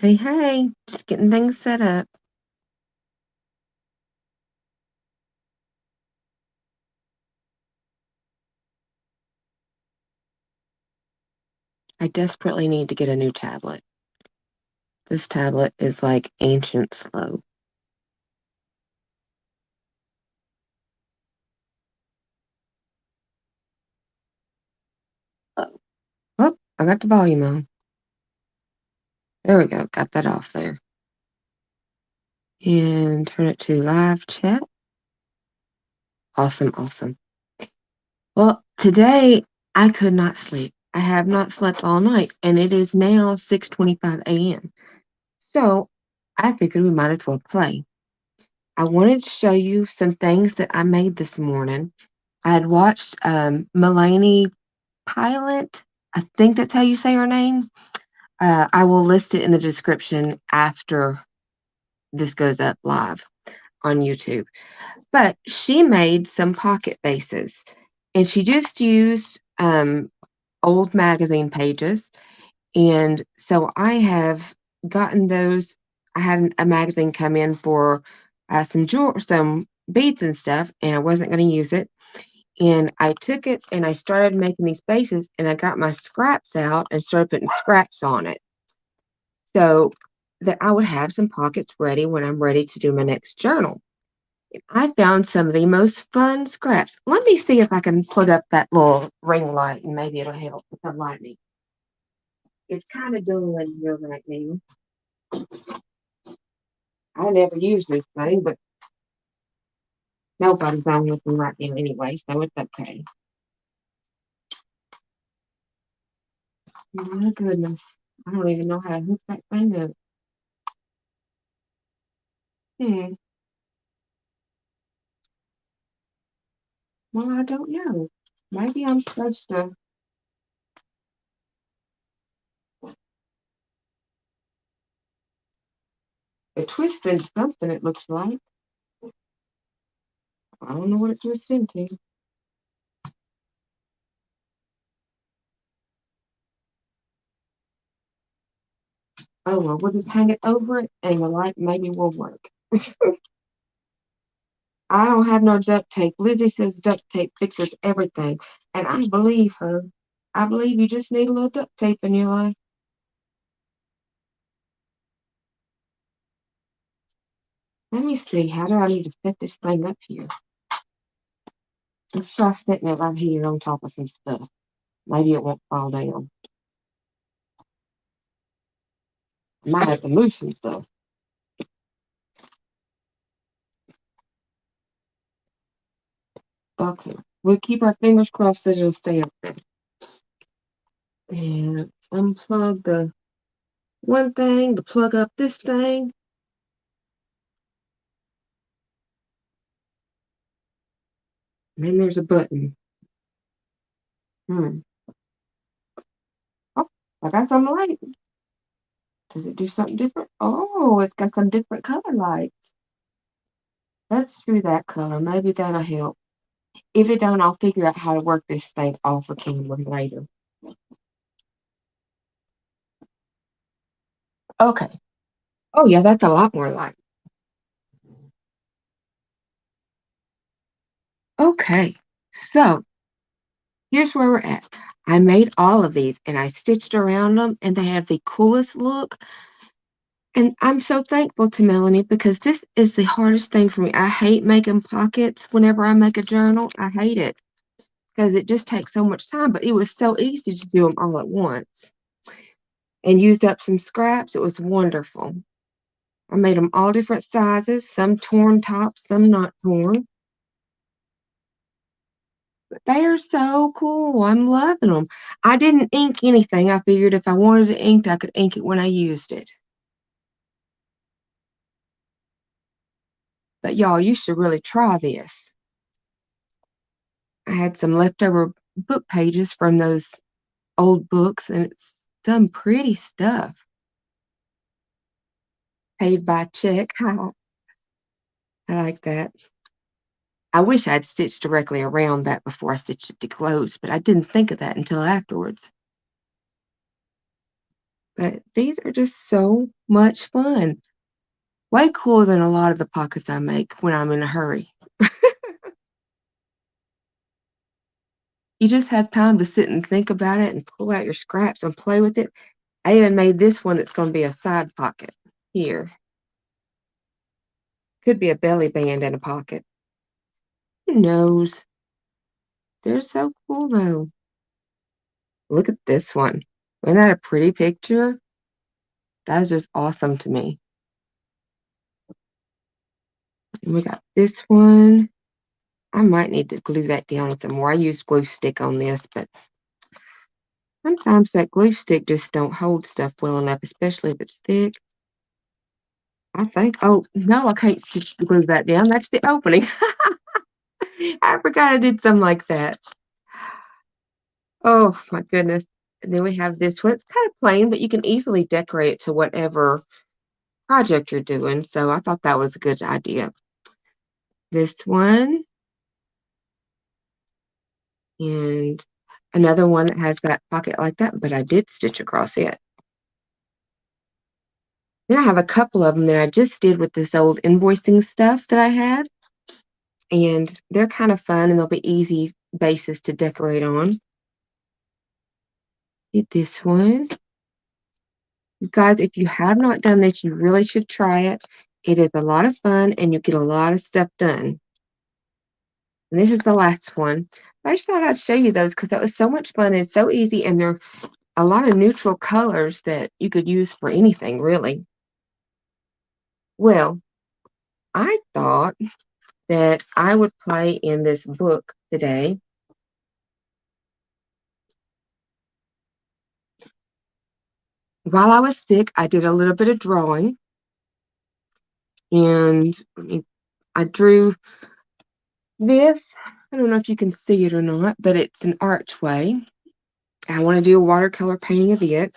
Hey, hey, just getting things set up. I desperately need to get a new tablet. This tablet is like ancient slow. Oh, oh, I got the volume on. There we go. Got that off there. And turn it to live chat. Awesome, awesome. Well, today I could not sleep. I have not slept all night, and it is now 6:25 a.m. So I figured we might as well play. I wanted to show you some things that I made this morning. I had watched Mulaney Pilot. I think that's how you say her name. I will list it in the description after this goes up live on YouTube. But she made some pocket bases, and she just used old magazine pages. And so I have gotten those. I had a magazine come in for some beads and stuff, and I wasn't going to use it. And I took it and I started making these bases, and I got my scraps out and started putting scraps on it so that I would have some pockets ready when I'm ready to do my next journal. And I found some of the most fun scraps. Let me see if I can plug up that little ring light and maybe it'll help with the lighting. It's kind of dull in here right now. I never use this thing, but nobody's on with me right now anyway, so it's okay. My goodness. I don't even know how to hook that thing up. Hmm. Well, I don't know. Maybe I'm supposed to twist into something, it looks like. I don't know what it twists into. Oh, well, we'll just hang it over it and the light maybe will work. I don't have no duct tape. Lizzie says duct tape fixes everything. And I believe her. I believe you just need a little duct tape in your life. Let me see. How do I need to set this thing up here? Let's try setting it right here on top of some stuff. Maybe it won't fall down. Might have to move some stuff. Okay. We'll keep our fingers crossed that it'll stay up there. And unplug the one thing to plug up this thing. And then there's a button. Hmm. Oh, I got some light. Does it do something different? Oh, it's got some different color lights. Let's screw that color. Maybe that'll help. If it don't, I'll figure out how to work this thing off of camera later. Okay. Oh, yeah, that's a lot more light. Okay. So here's where we're at. I made all of these and I stitched around them, and they have the coolest look. And I'm so thankful to Melanie because this is the hardest thing for me. I hate making pockets whenever I make a journal. I hate it because it just takes so much time, but it was so easy to do them all at once and used up some scraps. It was wonderful. I made them all different sizes, some torn tops, some not torn. But they are so cool. I'm loving them. I didn't ink anything. I figured if I wanted it inked, I could ink it when I used it. But y'all, you should really try this. I had some leftover book pages from those old books, and it's some pretty stuff. Paid by check. I like that. I wish I'd stitched directly around that before I stitched it to close, but I didn't think of that until afterwards. But these are just so much fun. Way cooler than a lot of the pockets I make when I'm in a hurry. You just have time to sit and think about it and pull out your scraps and play with it. I even made this one that's going to be a side pocket here. Could be a belly band and a pocket. Who knows? They're so cool though. Look at this one. Isn't that a pretty picture? That's just awesome to me. And we got this one. I might need to glue that down some more. I use glue stick on this, but sometimes that glue stick just don't hold stuff well enough, especially if it's thick. I think, oh, no, I can't glue that down. That's the opening. I forgot I did something like that. Oh, my goodness. And then we have this one. It's kind of plain, but you can easily decorate it to whatever project you're doing. So I thought that was a good idea. This one and another one that has that pocket like that, but I did stitch across it. Then I have a couple of them that I just did with this old invoicing stuff that I had. And they're kind of fun and they'll be easy bases to decorate on. Get this one. You guys, if you have not done this, you really should try it. It is a lot of fun and you get a lot of stuff done. And this is the last one. I just thought I'd show you those because that was so much fun and so easy. And they're a lot of neutral colors that you could use for anything, really. Well, I thought that I would play in this book today. While I was sick, I did a little bit of drawing. And I drew this. I don't know if you can see it or not, but it's an archway. I want to do a watercolor painting of it.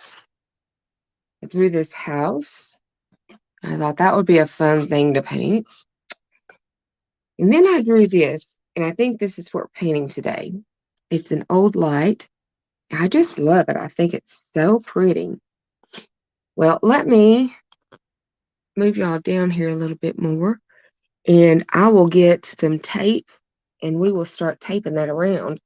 I drew this house. I thought that would be a fun thing to paint. And then I drew this, and I think this is what we're painting today. It's an old light. I just love it. I think it's so pretty. Well, let me move y'all down here a little bit more, and I will get some tape, and we will start taping that around.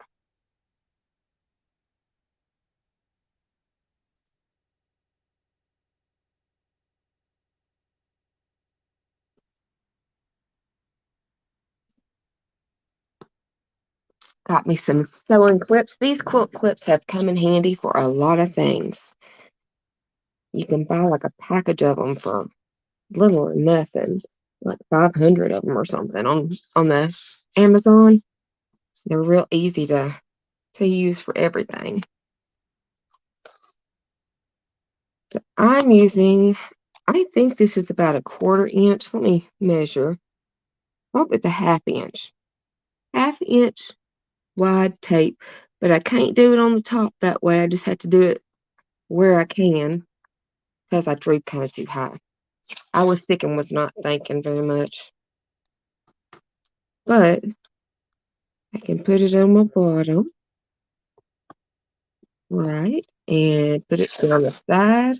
Got me some sewing clips. These quilt clips have come in handy for a lot of things. You can buy like a package of them for little or nothing, like 500 of them or something on the Amazon. They're real easy to use for everything. So I'm using, I think this is about a 1/4 inch. Let me measure. Oh, it's a 1/2 inch. 1/2 inch wide tape, but I can't do it on the top that way. I just have to do it where I can because I drew kind of too high. I was sick and was not thinking very much. But I can put it on my bottom. Right. And put it on the side.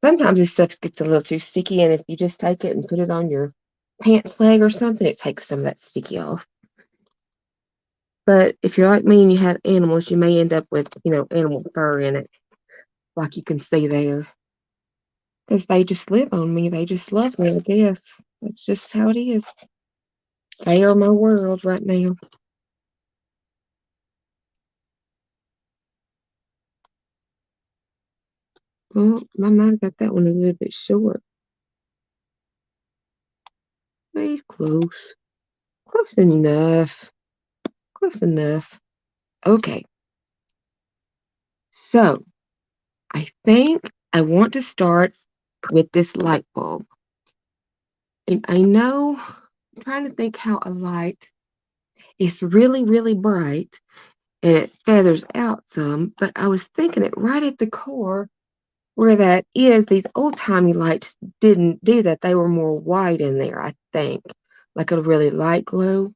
Sometimes this stuff gets a little too sticky, and if you just take it and put it on your pants leg or something, it takes some of that sticky off. But if you're like me and you have animals, you may end up with, animal fur in it, like you can see there. Because they just live on me. They just love me, I guess. That's just how it is. They are my world right now. Oh, my mind got that one a little bit short. But he's close. Close enough. Close enough. Okay. So, I think I want to start with this light bulb. And I know, I'm trying to think how a light is really, really bright and it feathers out some, but I was thinking it right at the core where that is, these old-timey lights didn't do that. They were more white in there, I think, like a really light glow.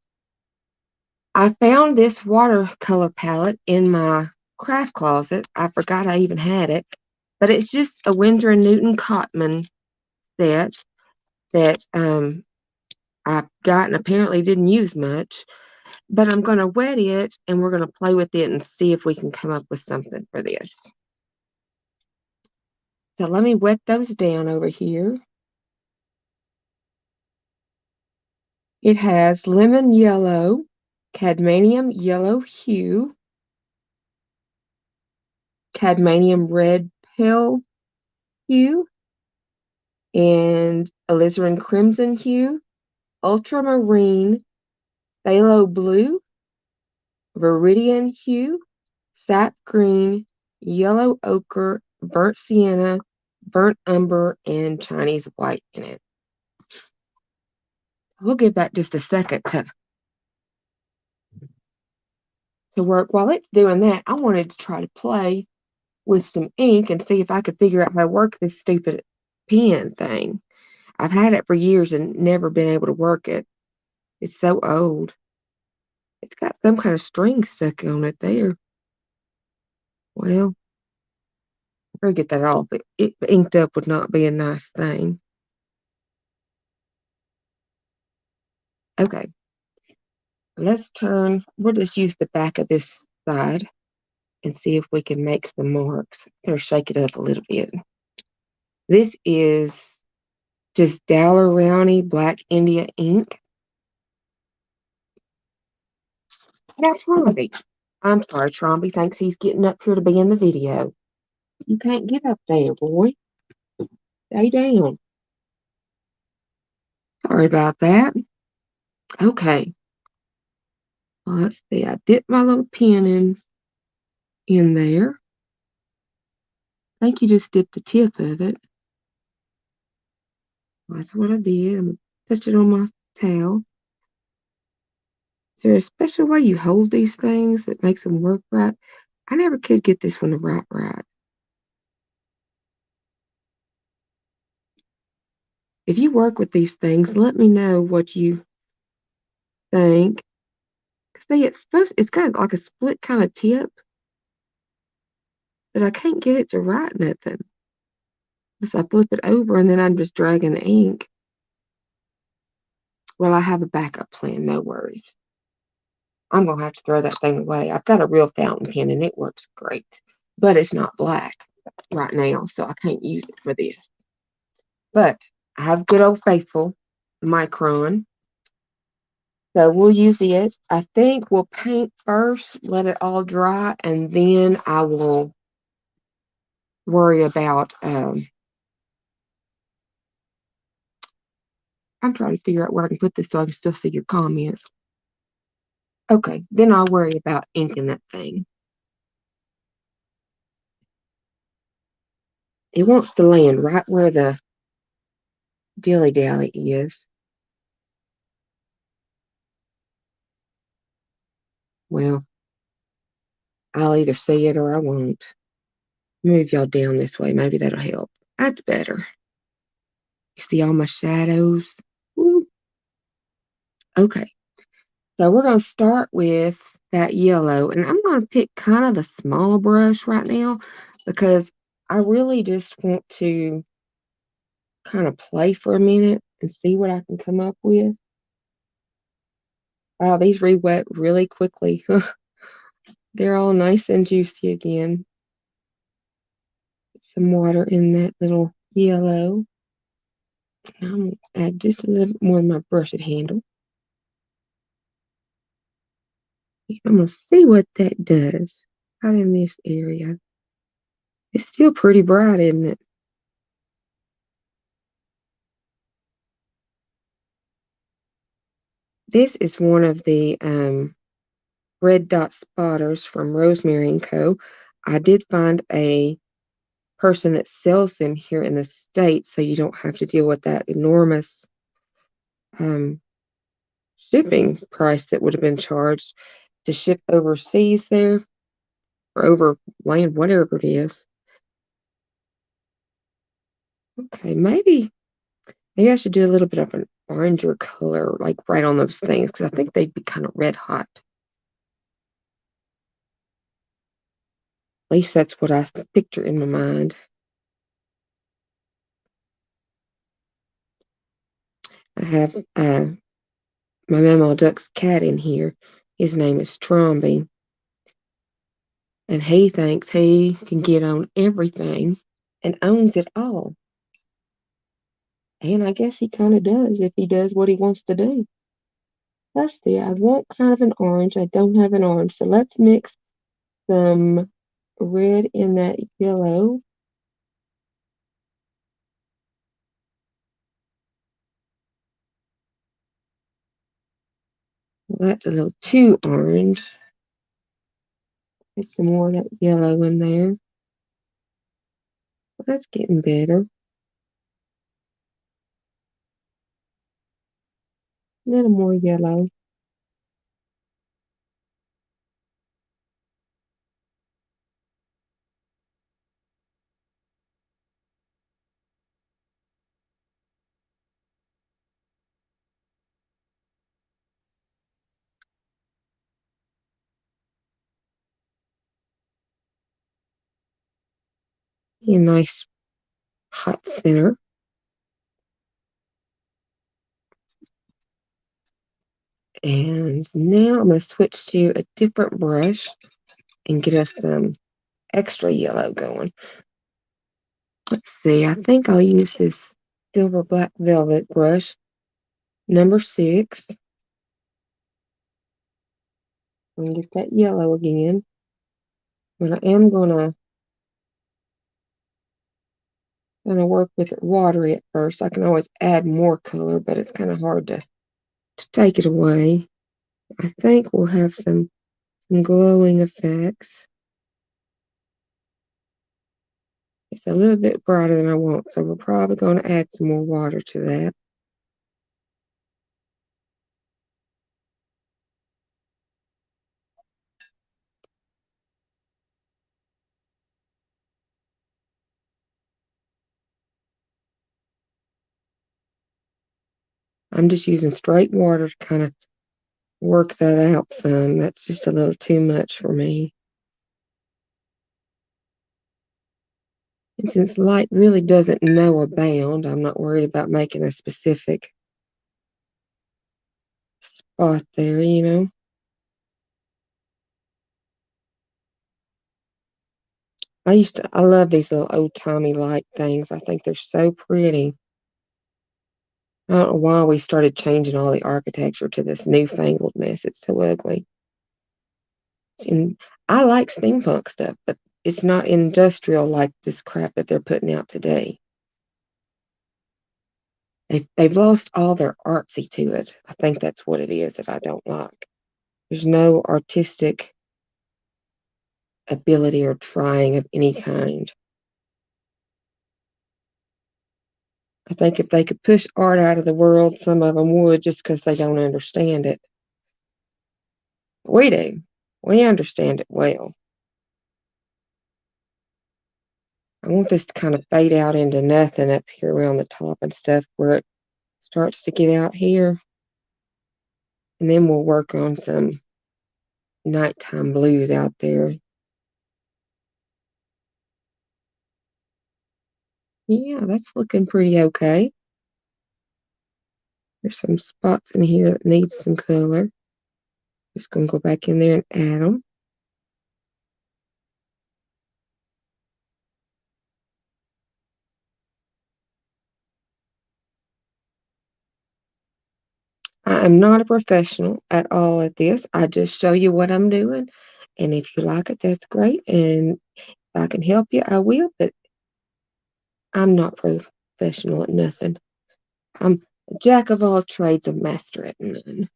I found this watercolor palette in my craft closet. I forgot I even had it. But it's just a Winsor & Newton Cotman set that I got and apparently didn't use much. But I'm going to wet it, and we're going to play with it and see if we can come up with something for this. So let me wet those down over here. It has lemon yellow, cadmium yellow hue, cadmium red pale hue, and alizarin crimson hue, ultramarine, phthalo blue, viridian hue, sap green, yellow ochre, burnt sienna, burnt umber, and Chinese white in it. We'll give that just a second to work. While it's doing that, I wanted to try to play with some ink and see if I could figure out how to work this stupid pen thing. I've had it for years and never been able to work it. It's so old. It's got some kind of string stuck on it there. Well, we'll get that off. It inked up would not be a nice thing. Okay. We'll just use the back of this side and see if we can make some marks. Better shake it up a little bit. This is just Daler-Rowney Black India ink. Now, Tromby. I'm sorry, Tromby thinks he's getting up here to be in the video. You can't get up there, boy. Stay down. Sorry about that. Okay. Well, let's see. I dipped my little pen in there. I think you just dipped the tip of it. That's what I did. I'm going to touch it on my towel. Is there a special way you hold these things that makes them work right? I never could get this one to write right. If you work with these things, let me know what you think. See, it's got like a split kind of tip, but I can't get it to write nothing. So I flip it over and then I'm just dragging the ink. Well, I have a backup plan, no worries. I'm going to have to throw that thing away. I've got a real fountain pen and it works great, but it's not black right now, so I can't use it for this. But I have good old faithful Micron. So we'll use it. I think we'll paint first, let it all dry, and then I will worry about, I'm trying to figure out where I can put this so I can still see your comments. Okay, then I'll worry about inking that thing. It wants to land right where the dilly-dally is. Well, I'll either see it or I won't. Move y'all down this way. Maybe that'll help. That's better. You see all my shadows? Woo. Okay. So we're going to start with that yellow. And I'm going to pick kind of a small brush right now because I really just want to kind of play for a minute and see what I can come up with. Wow, these re-wet really quickly. They're all nice and juicy again. Put some water in that little yellow. I'm going to add just a little bit more of my brush handle. I'm going to see what that does out in this area. It's still pretty bright, isn't it? This is one of the red dot spotters from Rosemary & Co. I did find a person that sells them here in the States, so you don't have to deal with that enormous shipping price that would have been charged to ship overseas there or over land, whatever it is. Okay, maybe I should do a little bit of an oranger color, like right on those things, because I think they'd be kind of red hot. At least that's what I picture in my mind. I have my Mama Duck's cat in here. His name is Tromby, and he thinks he can get on everything and owns it all. And I guess he kind of does if he does what he wants to do. Let's see, I want kind of an orange. I don't have an orange, so let's mix some red in that yellow. Well, that's a little too orange. Get some more of that yellow in there. Well, that's getting better. A little more yellow. A nice hot center. And now I'm going to switch to a different brush and get us some extra yellow going. Let's see, I think I'll use this Silver Black Velvet brush, number 6. And get that yellow again. But I am gonna work with it watery at first. I can always add more color, but it's kind of hard to take it away. I think we'll have some glowing effects. It's a little bit brighter than I want, so we're probably going to add some more water to that. I'm just using straight water to kind of work that out some. That's just a little too much for me. And since light really doesn't know a bound, I'm not worried about making a specific spot there, you know. I love these little old-timey light things. I think they're so pretty. I don't know why we started changing all the architecture to this newfangled mess. It's so ugly. And I like steampunk stuff, but it's not industrial like this crap that they're putting out today. They've lost all their artsy to it. I think that's what it is that I don't like. There's no artistic ability or trying of any kind. I think if they could push art out of the world, some of them would just because they don't understand it. We do. We understand it well. I want this to kind of fade out into nothing up here around the top and stuff where it starts to get out here. And then we'll work on some nighttime blues out there. Yeah, that's looking pretty okay. There's some spots in here that need some color. Just going to go back in there and add them. I am not a professional at all at this. I just show you what I'm doing. And if you like it, that's great. And if I can help you, I will. But I'm not professional at nothing. I'm a jack of all trades, a master at none.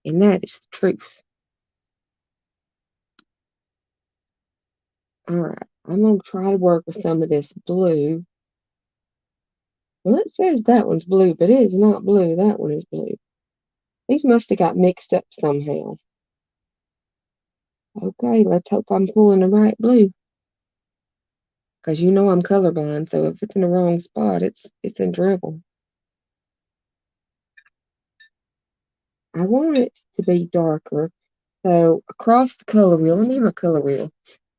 And that is the truth. All right. I'm going to try to work with some of this blue. Well, it says that one's blue, but it is not blue. That one is blue. These must have got mixed up somehow. Okay, let's hope I'm pulling the right blue. Because you know I'm colorblind, so if it's in the wrong spot, it's in trouble. I want it to be darker. So across the color wheel, let me have my color wheel.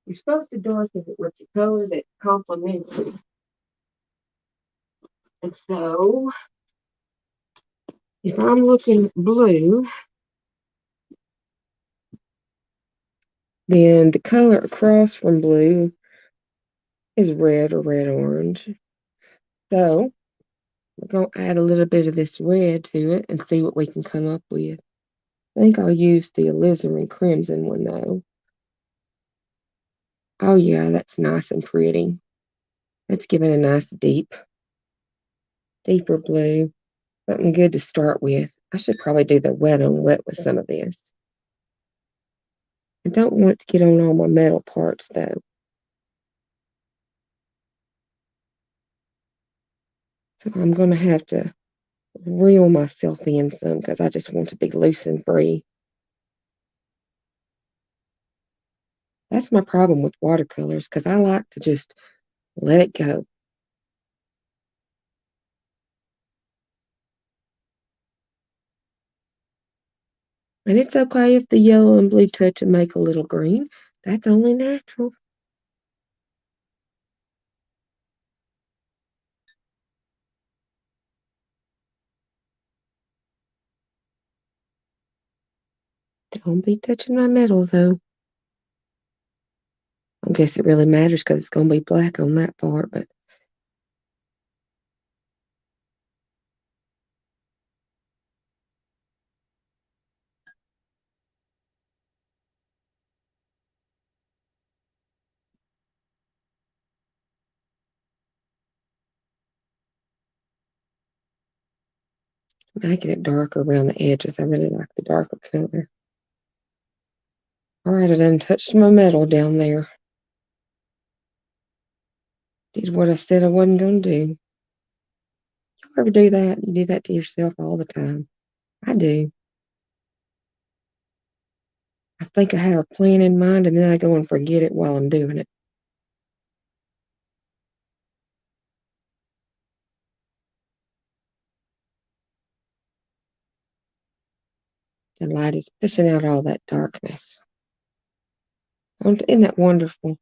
You're supposed to darken it with the color that complements it. And so, if I'm looking at blue, then the color across from blue is red or red-orange. So, we're going to add a little bit of this red to it and see what we can come up with. I think I'll use the alizarin crimson one, though. Oh, yeah, that's nice and pretty. Let's give it a nice deeper blue. Something good to start with. I should probably do the wet on wet with some of this. I don't want it to get on all my metal parts, though. So I'm going to have to reel myself in some because I just want to be loose and free. That's my problem with watercolors because I like to just let it go. And it's okay if the yellow and blue touch and make a little green. That's only natural. Don't be touching my metal, though. I guess it really matters because it's going to be black on that part, but making it darker around the edges. I really like the darker color. All right, I done touched my metal down there. Did what I said I wasn't going to do. You ever do that? You do that to yourself all the time. I do. I think I have a plan in mind, and then I go and forget it while I'm doing it. The light is pushing out all that darkness. Isn't that wonderful?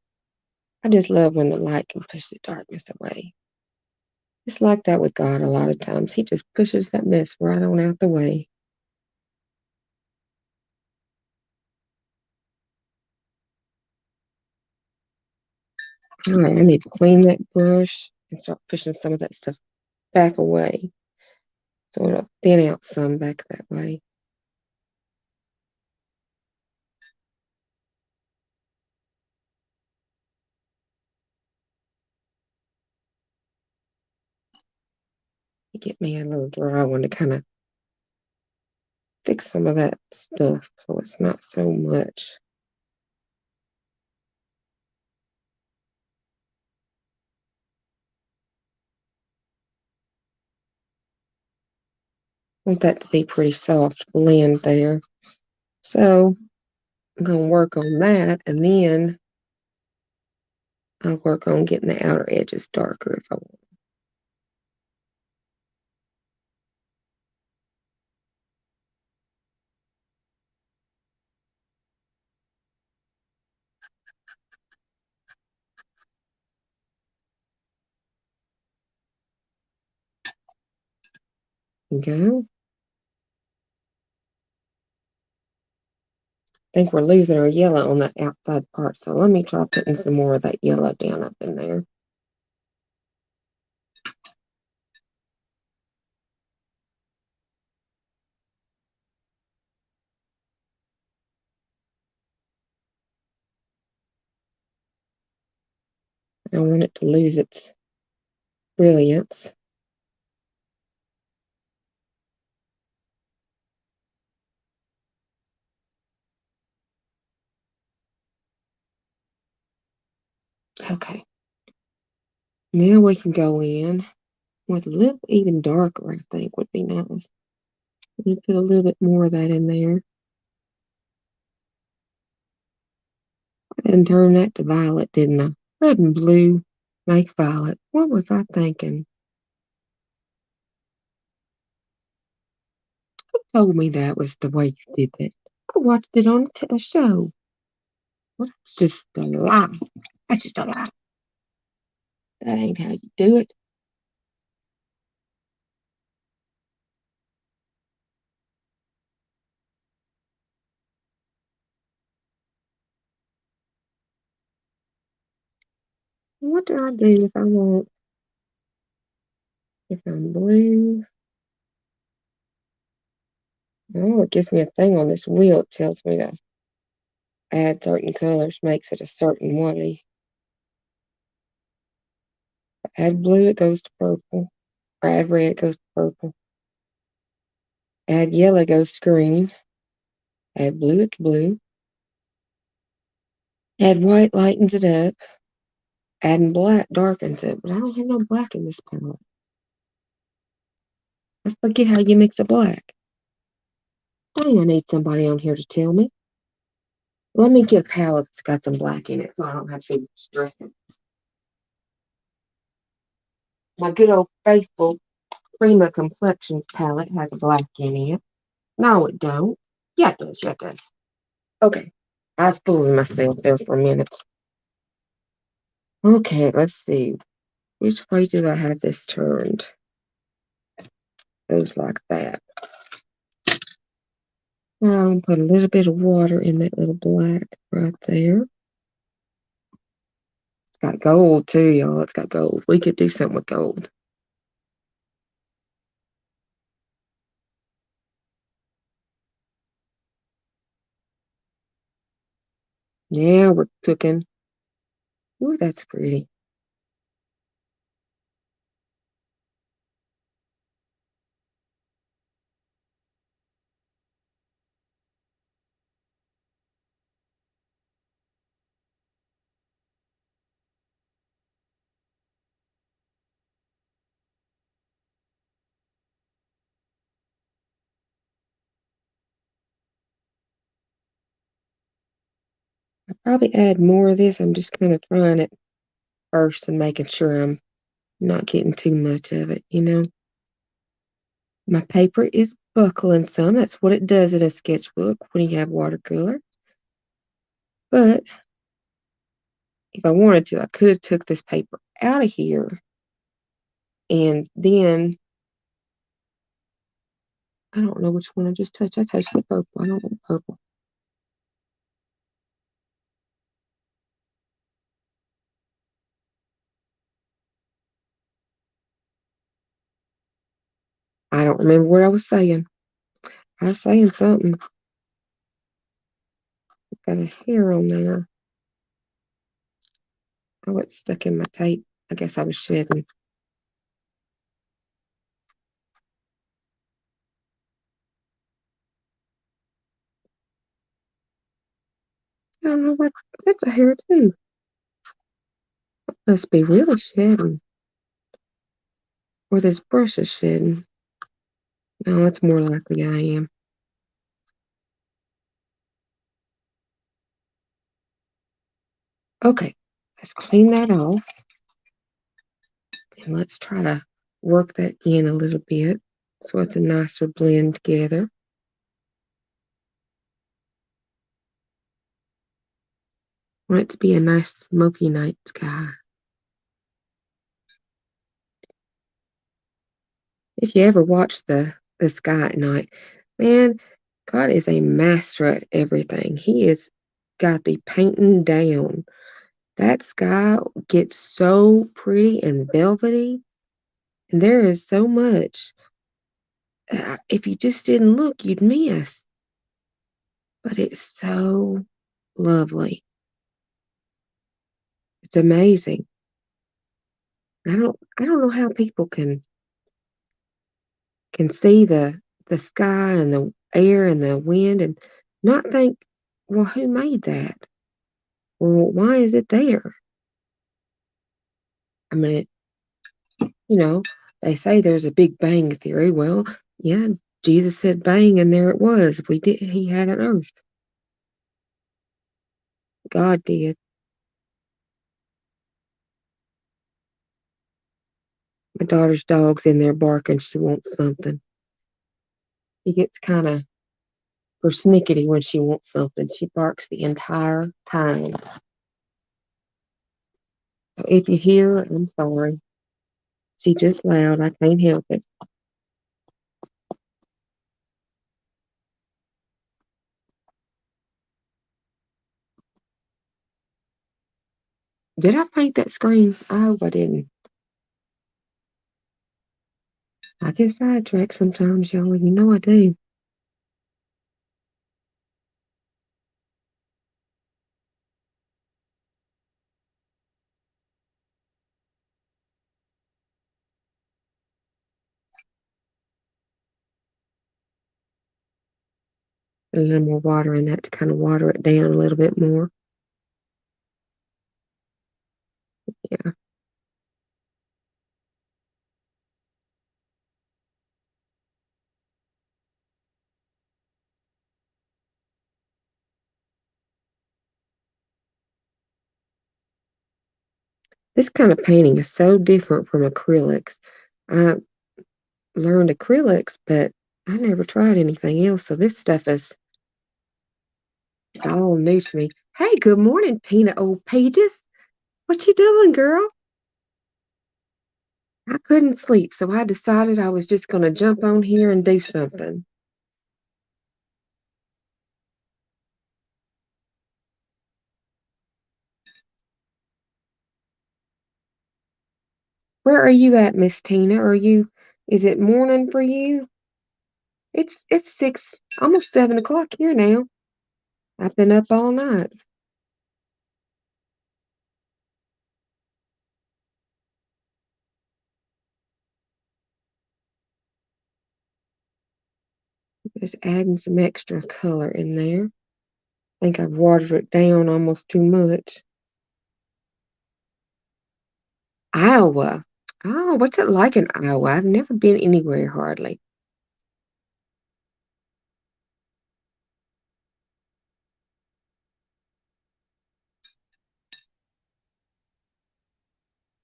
I just love when the light can push the darkness away. It's like that with God a lot of times. He just pushes that mess right on out the way. All right, I need to clean that brush and start pushing some of that stuff back away. So it'll thin out some back that way. You get me a little dry one to kind of fix some of that stuff so it's not so much. I want that to be pretty soft blend there. So I'm going to work on that, and then I'll work on getting the outer edges darker if I want. Go. I think we're losing our yellow on that outside part, so let me try putting some more of that yellow down up in there. I don't want it to lose its brilliance. Okay. Now we can go in with a little even darker, I think would be nice. Let me put a little bit more of that in there. And turn that to violet, didn't I? Red and blue make violet. What was I thinking? Who told me that was the way you did it? I watched it on a show. Well, that's just a lie. That's just a lie. That ain't how you do it. What do I do if I want, if I'm blue? Oh, it gives me a thing on this wheel. It tells me to add certain colors, makes it a certain way. Add blue, it goes to purple. Or add red, it goes to purple. Add yellow, it goes to green. Add blue, it's blue. Add white, lightens it up. Adding black darkens it. But I don't have no black in this palette. I forget how you mix a black. Dang, I need somebody on here to tell me. Let me get a palette that's got some black in it so I don't have to be stressing. My good old faithful Prima Complexions palette has a black in it. No, it don't. Yeah, it does. Yeah, it does. Okay. I was fooling myself there for a minute. Okay, let's see. Which way do I have this turned? Goes like that. Now I'm put a little bit of water in that little black right there. It's got gold too, y'all. It's got gold. We could do something with gold. Yeah, we're cooking. Ooh, that's pretty. I'll probably add more of this. I'm just kind of trying it first and making sure I'm not getting too much of it, you know. My paper is buckling some. That's what it does in a sketchbook when you have watercolor. But if I wanted to, I could have took this paper out of here and then I don't know which one I just touched. I touched the purple. I don't want purple. I don't remember what I was saying. I was saying something. Got a hair on there. Oh, it's stuck in my tape. I guess I was shedding. I don't know what. That's a hair too. Must be really shedding. Or this brush is shedding. No, it's more likely I am. Okay, let's clean that off. And let's try to work that in a little bit so it's a nicer blend together. I want it to be a nice smoky night sky. If you ever watch the sky at night, man, God is a master at everything. He is got the painting down. That sky gets so pretty and velvety, and there is so much. If you just didn't look, you'd miss. But it's so lovely. It's amazing. I don't know how people can see the sky and the air and the wind and not think, well, who made that? Well, why is it there? I mean, you know, they say there's a Big Bang theory. Well, yeah, Jesus said bang, and there it was. We did. He had an earth. God did. My daughter's dog's in there barking. She wants something. He gets kind of persnickety when she wants something. She barks the entire time. So if you hear her, I'm sorry. She's just loud. I can't help it. Did I paint that screen? I hope I didn't. I get sidetracked sometimes, y'all. You know I do. A little more water in that to kind of water it down a little bit more. Yeah. This kind of painting is so different from acrylics. I learned acrylics, but I never tried anything else. So this stuff is all new to me. Hey, good morning, Tina Old Pages. What you doing, girl? I couldn't sleep, so I decided I was just going to jump on here and do something. Where are you at, Miss Tina? Is it morning for you? It's 6, almost 7 o'clock here now. I've been up all night. Just adding some extra color in there. I think I've watered it down almost too much. Iowa. Oh, what's it like in Iowa? I've never been anywhere hardly.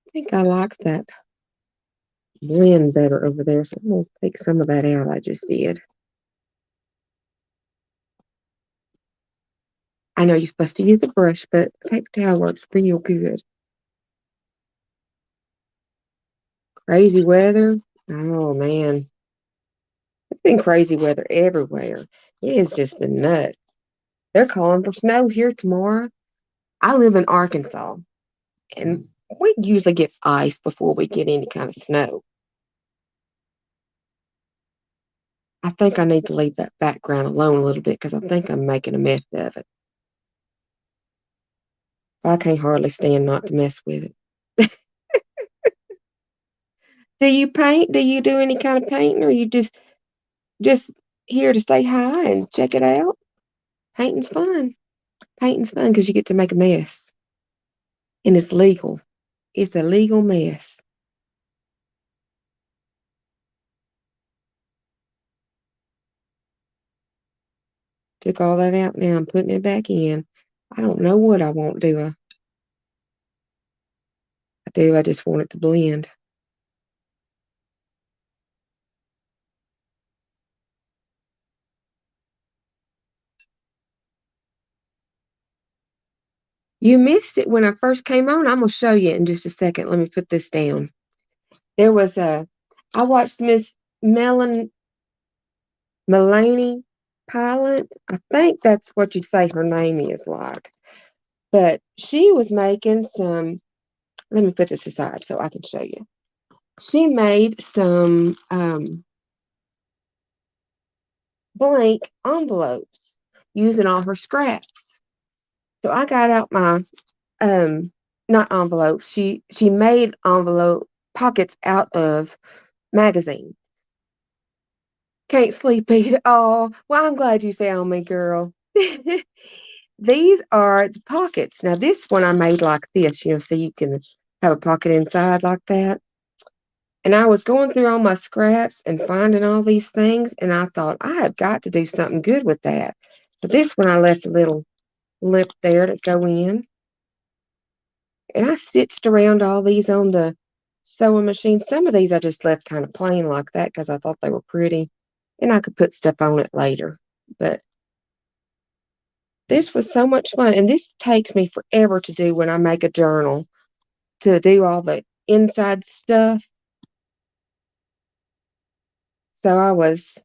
I think I like that blend better over there, so I'm going to take some of that out I just did. I know you're supposed to use a brush, but paper towel works real good. Crazy weather. Oh, man. It's been crazy weather everywhere. It has just been nuts. They're calling for snow here tomorrow. I live in Arkansas, and we usually get ice before we get any kind of snow. I think I need to leave that background alone a little bit because I think I'm making a mess of it. I can't hardly stand not to mess with it. Do you paint? Do you do any kind of painting, or you just here to say hi and check it out? Painting's fun. Painting's fun because you get to make a mess, and it's legal. It's a legal mess. Took all that out now. I'm putting it back in. I don't know what I want, do I? I do. I just want it to blend. You missed it when I first came on. I'm gonna show you in just a second. Let me put this down. There was I watched Miss Melanie Pilot. I think that's what you say her name is like. But she was making some, let me put this aside so I can show you. She made some blank envelopes using all her scraps. So I got out my not envelopes. She made envelope pockets out of magazine. Can't sleep either. Oh, well, I'm glad you found me, girl. These are the pockets. Now, this one I made like this, so you can have a pocket inside like that. And I was going through all my scraps and finding all these things, and I thought, I have got to do something good with that. But this one I left a little lip there to go in. And I stitched around all these on the sewing machine. Some of these I just left kind of plain like that because I thought they were pretty. And I could put stuff on it later. But This was so much fun, and this takes me forever to do when I make a journal, to do all the inside stuff. So I was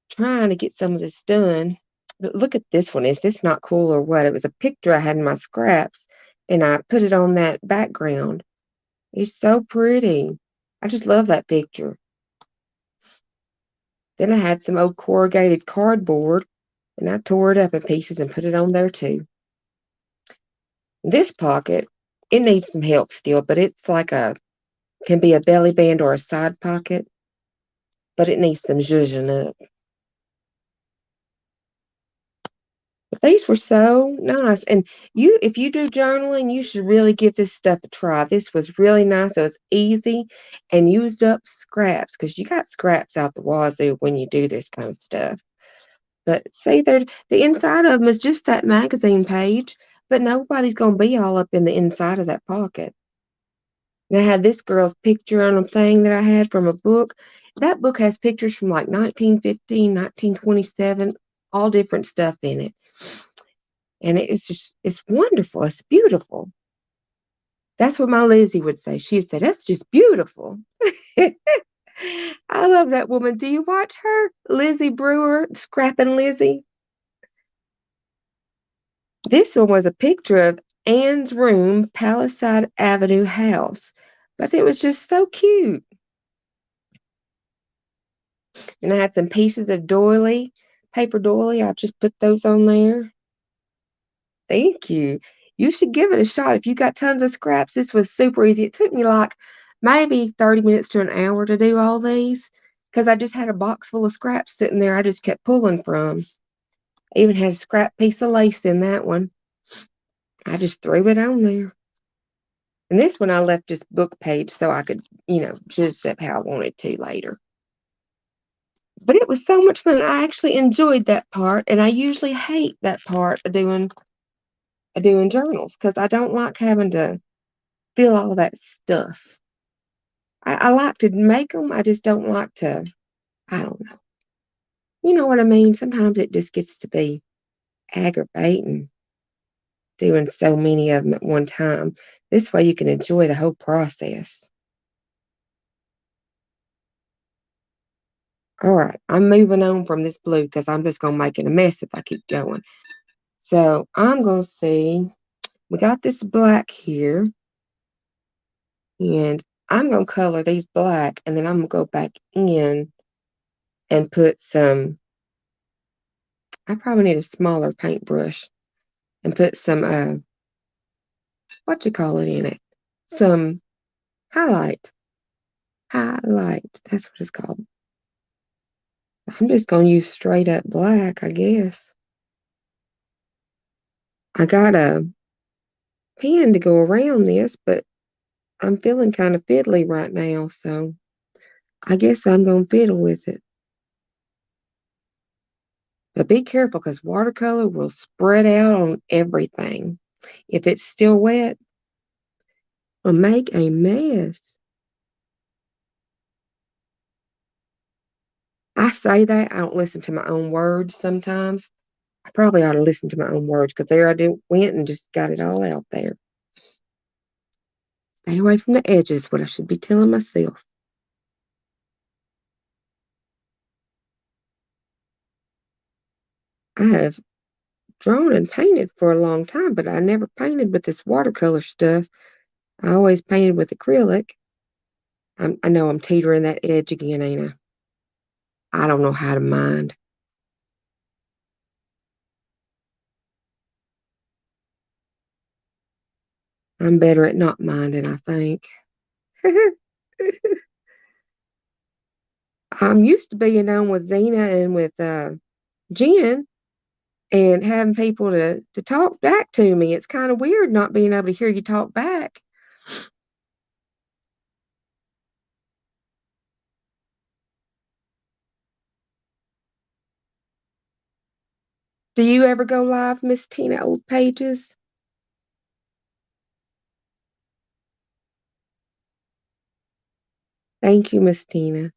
trying to get some of this done. But look at this one. Is this not cool or what? It was a picture I had in my scraps, and I put it on that background. It's so pretty. I just love that picture. Then I had some old corrugated cardboard, and I tore it up in pieces and put it on there too. This pocket, it needs some help still, but it's like can be a belly band or a side pocket, but it needs some zhuzhing up. But these were so nice. And if you do journaling, you should really give this stuff a try. This was really nice. It was easy and used up scraps because you got scraps out the wazoo when you do this kind of stuff. But see, the inside of them is just that magazine page, but nobody's going to be all up in the inside of that pocket. And I had this girl's picture on a thing that I had from a book. That book has pictures from like 1915, 1927, all different stuff in it. And it's wonderful. It's beautiful. That's what my Lizzie would say. She'd say, that's just beautiful. I love that woman. Do you watch her? Lizzie Brewer, Scrappin' Lizzie. This one was a picture of Anne's room, Palisade Avenue house. But it was just so cute. And I had some pieces of doily, paper doily. I just put those on there. Thank you. You should give it a shot. If you got tons of scraps, this was super easy. It took me like maybe 30 minutes to an hour to do all these because I just had a box full of scraps sitting there I just kept pulling from. I even had a scrap piece of lace in that one. I just threw it on there. And this one I left just book page so I could, zhuzh up how I wanted to later. But it was so much fun. I actually enjoyed that part, and I usually hate that part of doing journals because I don't like having to feel all that stuff. I like to make them. I just don't like to. I don't know. You know what I mean? Sometimes it just gets to be aggravating doing so many of them at one time. This way you can enjoy the whole process. All right, I'm moving on from this blue because I'm just going to make it a mess if I keep going. So I'm going to see. We got this black here. And I'm going to color these black, and then I'm going to go back in and put some, I probably need a smaller paintbrush, and put some, what you call it in it? Some highlight. Highlight, that's what it's called. I'm just going to use straight up black, I guess. I got a pen to go around this, but I'm feeling kind of fiddly right now, so I guess I'm going to fiddle with it. But be careful because watercolor will spread out on everything. If it's still wet, it'll make a mess. I say that, I don't listen to my own words sometimes. I probably ought to listen to my own words because there I went and just got it all out there. Stay away from the edges, what I should be telling myself. I have drawn and painted for a long time, but I never painted with this watercolor stuff. I always painted with acrylic. I know I'm teetering that edge again, ain't I? I don't know how to mind. I'm better at not minding, I think. I'm used to being on with Zena and with Jen and having people to talk back to me. It's kind of weird not being able to hear you talk back. Do you ever go live, Miss Tina Old Pages? Thank you, Miss Tina.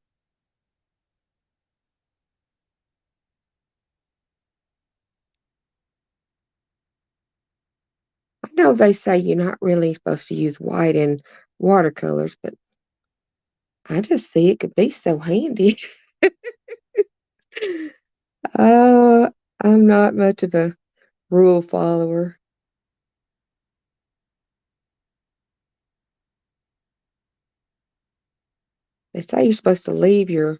know, they say you're not really supposed to use white in watercolors, but I just see it could be so handy. Uh, I'm not much of a rule follower. They say you're supposed to leave your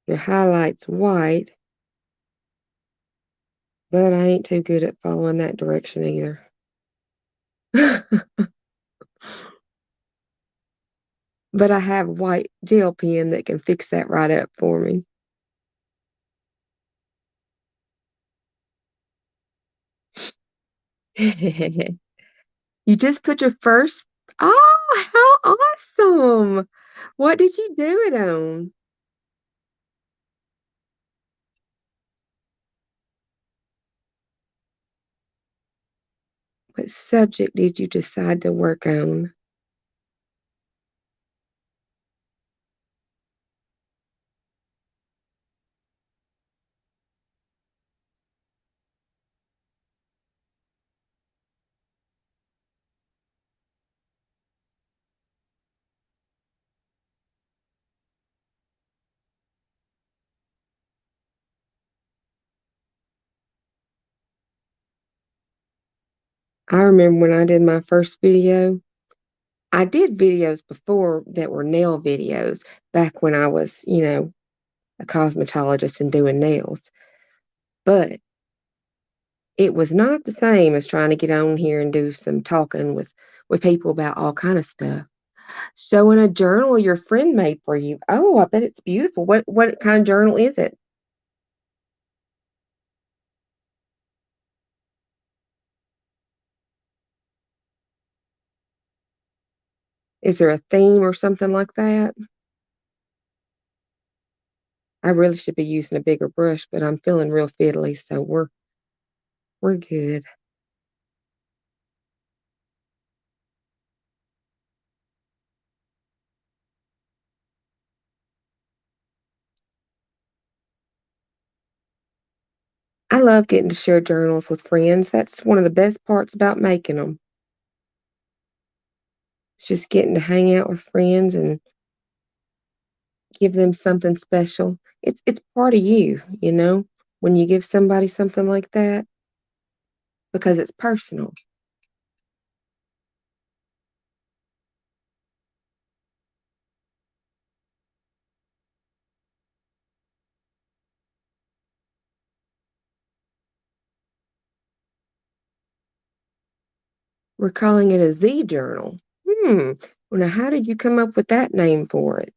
highlights white, but I ain't too good at following that direction either. But I have a white gel pen that can fix that right up for me. You just put your first. Oh, how awesome! What did you do it on? What subject did you decide to work on? I remember when I did my first video. I did videos before that were nail videos back when I was, a cosmetologist and doing nails. But it was not the same as trying to get on here and do some talking with people about all kind of stuff. So in a journal your friend made for you. Oh, I bet it's beautiful. What kind of journal is it? Is there a theme or something like that? I really should be using a bigger brush, but I'm feeling real fiddly, so we're good. I love getting to share journals with friends. That's one of the best parts about making them. It's just getting to hang out with friends and give them something special. It's part of you, when you give somebody something like that because it's personal. We're calling it a Z journal. Hmm. Well, now, how did you come up with that name for it?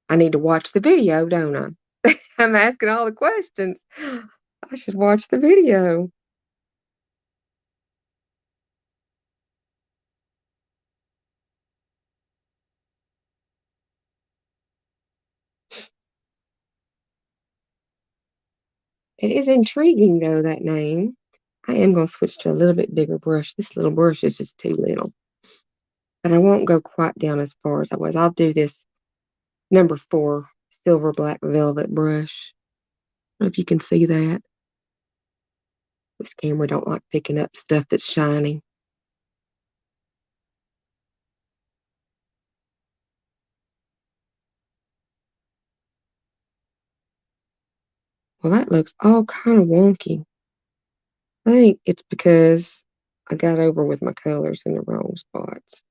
I need to watch the video, don't I? I'm asking all the questions. I should watch the video. It is intriguing, though, that name. I am going to switch to a little bit bigger brush. This little brush is just too little. But I won't go quite down as far as I was. I'll do this number 4 silver black velvet brush. I don't know if you can see that. This camera don't like picking up stuff that's shiny. Well, that looks all kind of wonky. I think it's because I got over with my colors in the wrong spots.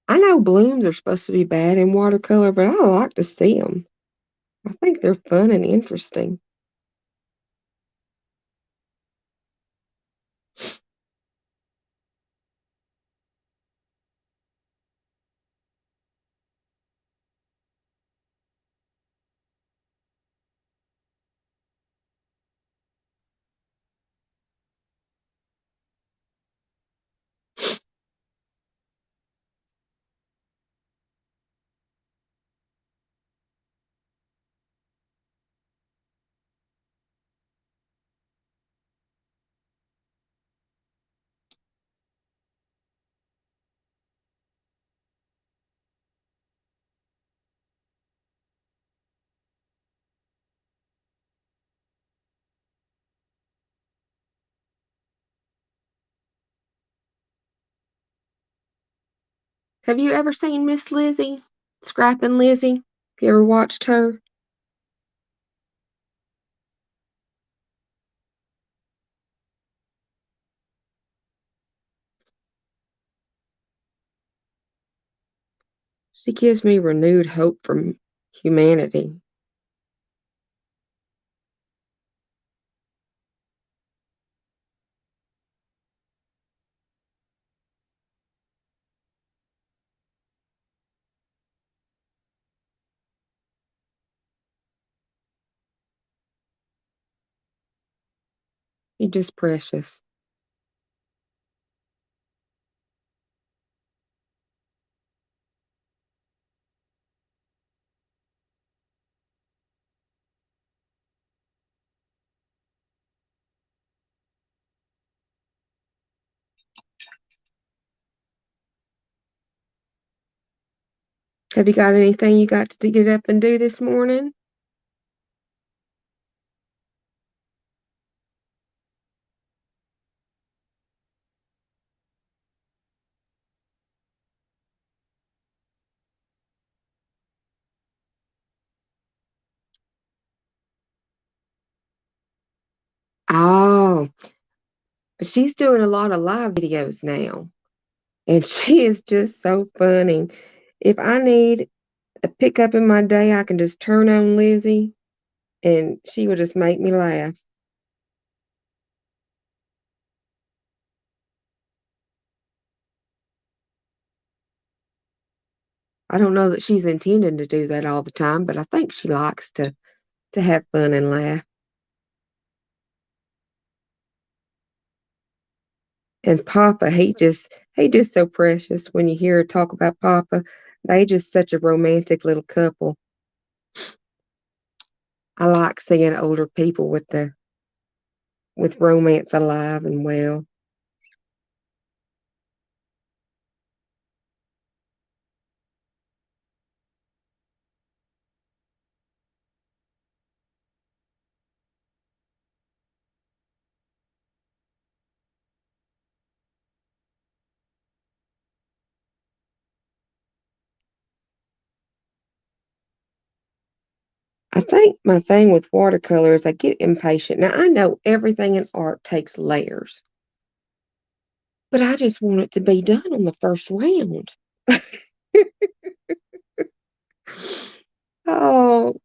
I know blooms are supposed to be bad in watercolor, but I like to see them. I think they're fun and interesting. Have you ever seen Miss Lizzie? Scrappin' Lizzie? Have you ever watched her? She gives me renewed hope for humanity. She's just precious. Have you got anything you got to get up and do this morning? Oh, she's doing a lot of live videos now, and she is just so funny. If I need a pickup in my day, I can just turn on Lizzie, and she will just make me laugh. I don't know that she's intending to do that all the time, but I think she likes to have fun and laugh. And Papa, he just so precious when you hear her talk about Papa. They just such a romantic little couple. I like seeing older people with romance alive and well. I think my thing with watercolor is I get impatient. Now I know everything in art takes layers, but I just want it to be done on the first round. Oh,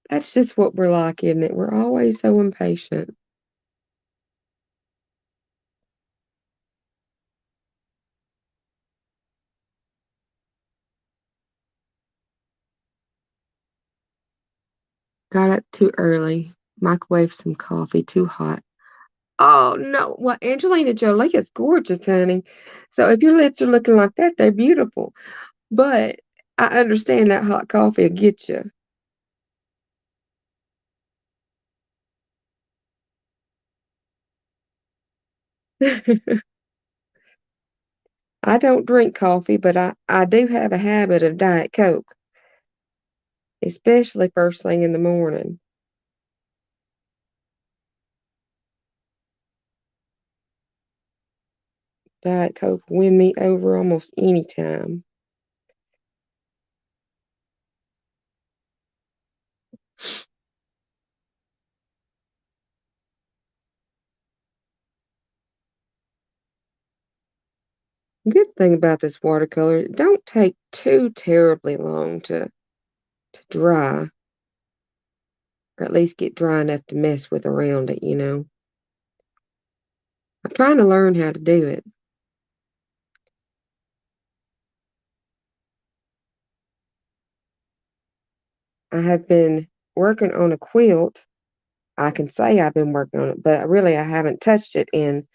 that's just what we're like, isn't it? We're always so impatient. Got up too early. Microwave some coffee, too hot. Oh no. Well, Angelina Jolie is gorgeous, honey. So if your lips are looking like that, they're beautiful. But I understand that hot coffee will get you. I don't drink coffee, but I do have a habit of Diet Coke, especially first thing in the morning. Diet Coke win me over almost any time. Good thing about this watercolor, it don't take too terribly long to dry, or at least get dry enough to mess with around it. I'm trying to learn how to do it. I have been working on a quilt. I can say I've been working on it, but really I haven't touched it in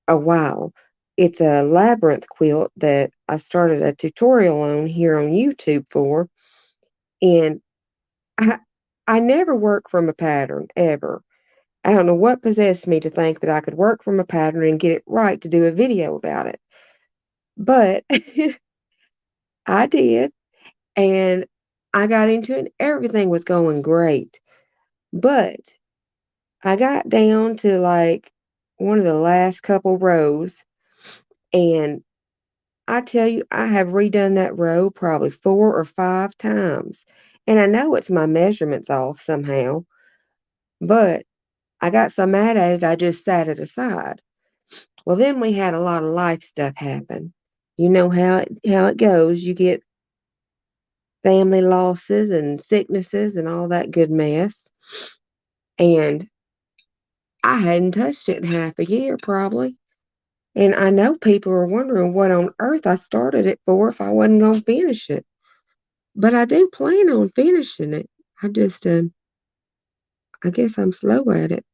a while. It's a labyrinth quilt that I started a tutorial on here on YouTube for, and I I never work from a pattern ever. I don't know what possessed me to think that I could work from a pattern and get it right to do a video about it. But I did, and I got into it, and everything was going great. But I got down to like one of the last couple rows, and I tell you, I have redone that row probably 4 or 5 times, and I know it's my measurements off somehow, but I got so mad at it, I just sat it aside. Well, then we had a lot of life stuff happen. You know how it goes. You get family losses and sicknesses and all that good mess. And I hadn't touched it in half a year, probably. And I know people are wondering what on earth I started it for if I wasn't going to finish it. But I do plan on finishing it. I just, I guess I'm slow at it.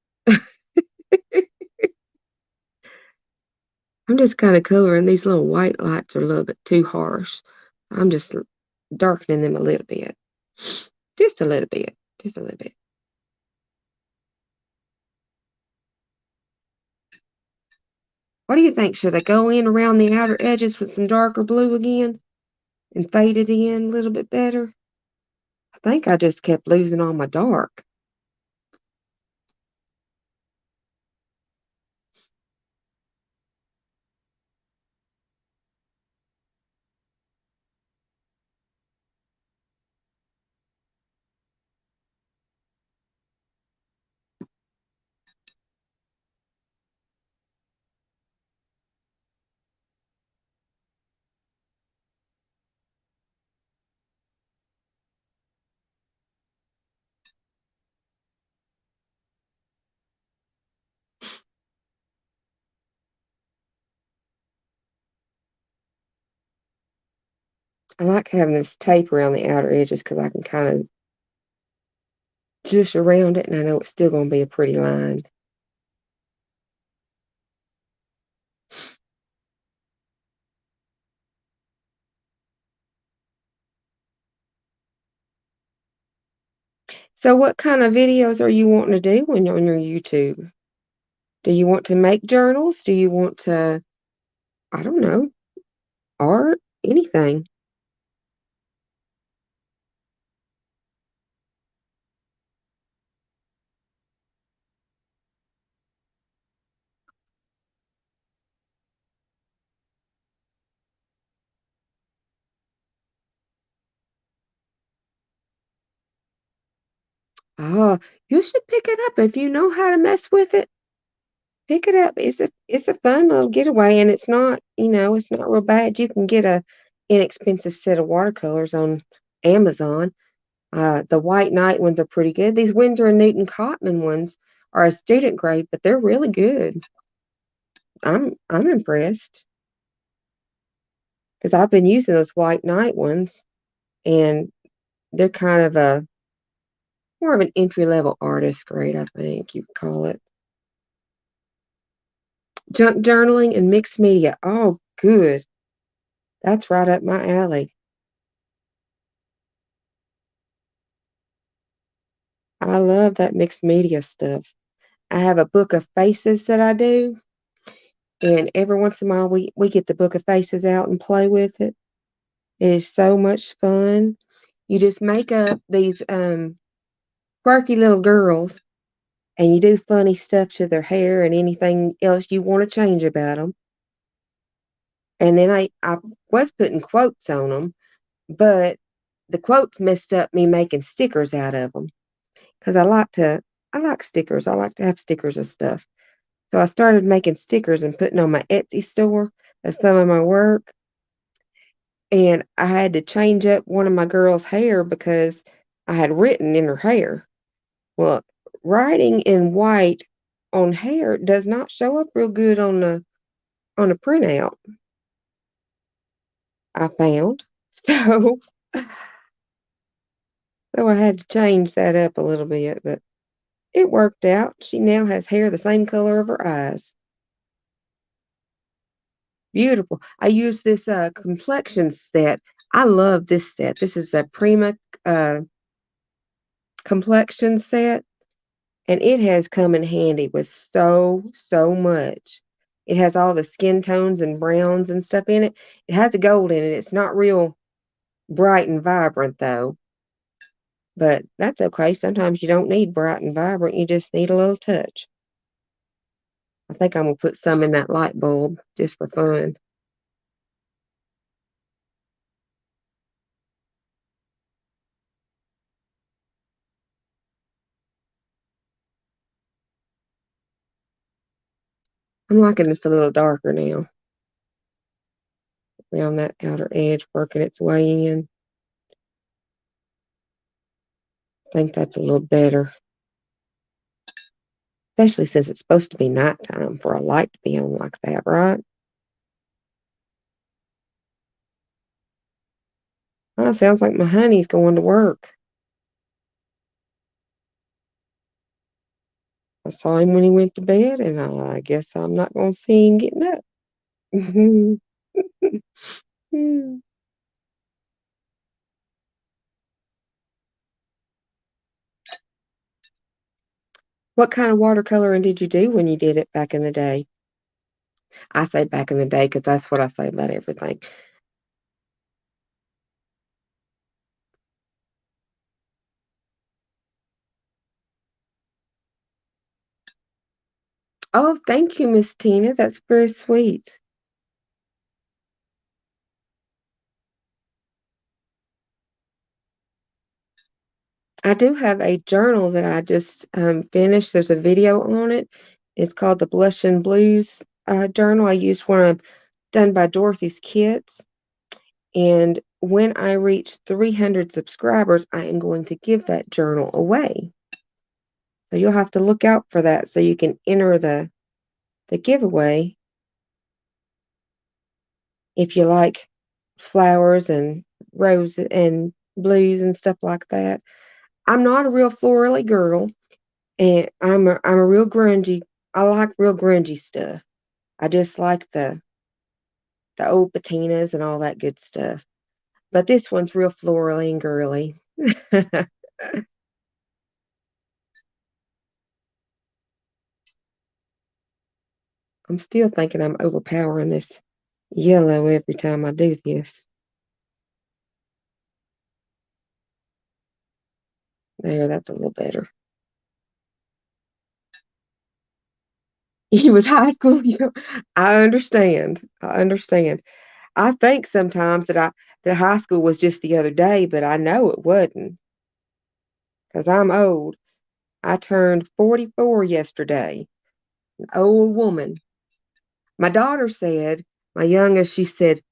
I'm just kind of coloring. These little white lights are a little bit too harsh. I'm just darkening them a little bit. Just a little bit. Just a little bit. What do you think? Should I go in around the outer edges with some darker blue again and fade it in a little bit better? I think I just kept losing all my dark. I like having this tape around the outer edges because I can kind of juice around it and I know it's still going to be a pretty line. So what kind of videos are you wanting to do when you're on your YouTube? Do you want to make journals? Do you want to, I don't know, art? Anything? Oh, you should pick it up if you know how to mess with it. Pick it up. It's a fun little getaway, and it's not, it's not real bad. You can get a inexpensive set of watercolors on Amazon. The White Knight ones are pretty good. These Winsor and Newton Cotman ones are a student grade, but they're really good. I'm impressed because I've been using those White Knight ones, and they're kind of a more of an entry level artist grade, I think you could call it. Junk journaling and mixed media. Oh, good. That's right up my alley. I love that mixed media stuff. I have a book of faces that I do, and every once in a while we get the book of faces out and play with it. It is so much fun. You just make up these quirky little girls, and you do funny stuff to their hair and anything else you want to change about them. And then I was putting quotes on them, but the quotes messed up me making stickers out of them because I like stickers. I like to have stickers of stuff. So I started making stickers and putting on my Etsy store of some of my work. And I had to change up one of my girls' hair because I had written in her hair. Well, writing in white on hair does not show up real good on a printout, I found. So so I had to change that up a little bit, but it worked out. She now has hair the same color of her eyes. Beautiful. I use this complexion set. I love this set. This is a Prima uh, complexion set, and it has come in handy with so much. It has all the skin tones and browns and stuff in it. It has a gold in it. It's not real bright and vibrant though, but that's okay. Sometimes you don't need bright and vibrant. You just need a little touch. I think I'm gonna put some in that light bulb just for fun. I'm liking this a little darker now. Around that outer edge working its way in. I think that's a little better. Especially since it's supposed to be nighttime for a light to be on like that, right? Oh, sounds like my honey's going to work. I saw him when he went to bed, and I guess I'm not going to see him getting up. What kind of watercoloring did you do when you did it back in the day? I say back in the day because that's what I say about everything. Oh, thank you, Miss Tina. That's very sweet. I do have a journal that I just finished. There's a video on it. It's called the Blush and Blues journal. I used one done by Dorothy's Kids. And when I reach 300 subscribers, I am going to give that journal away. So you'll have to look out for that so you can enter the giveaway if you like flowers and roses and blues and stuff like that. I'm not a real florally girl, and I'm a real grungy. I like real grungy stuff. I just like the old patinas and all that good stuff. But this one's real florally and girly. I'm still thinking I'm overpowering this yellow every time I do this. There, that's a little better. You was high school, I understand. I understand. I think sometimes that high school was just the other day, but I know it wasn't because I'm old. I turned 44 yesterday. An old woman. My daughter said, my youngest, she said,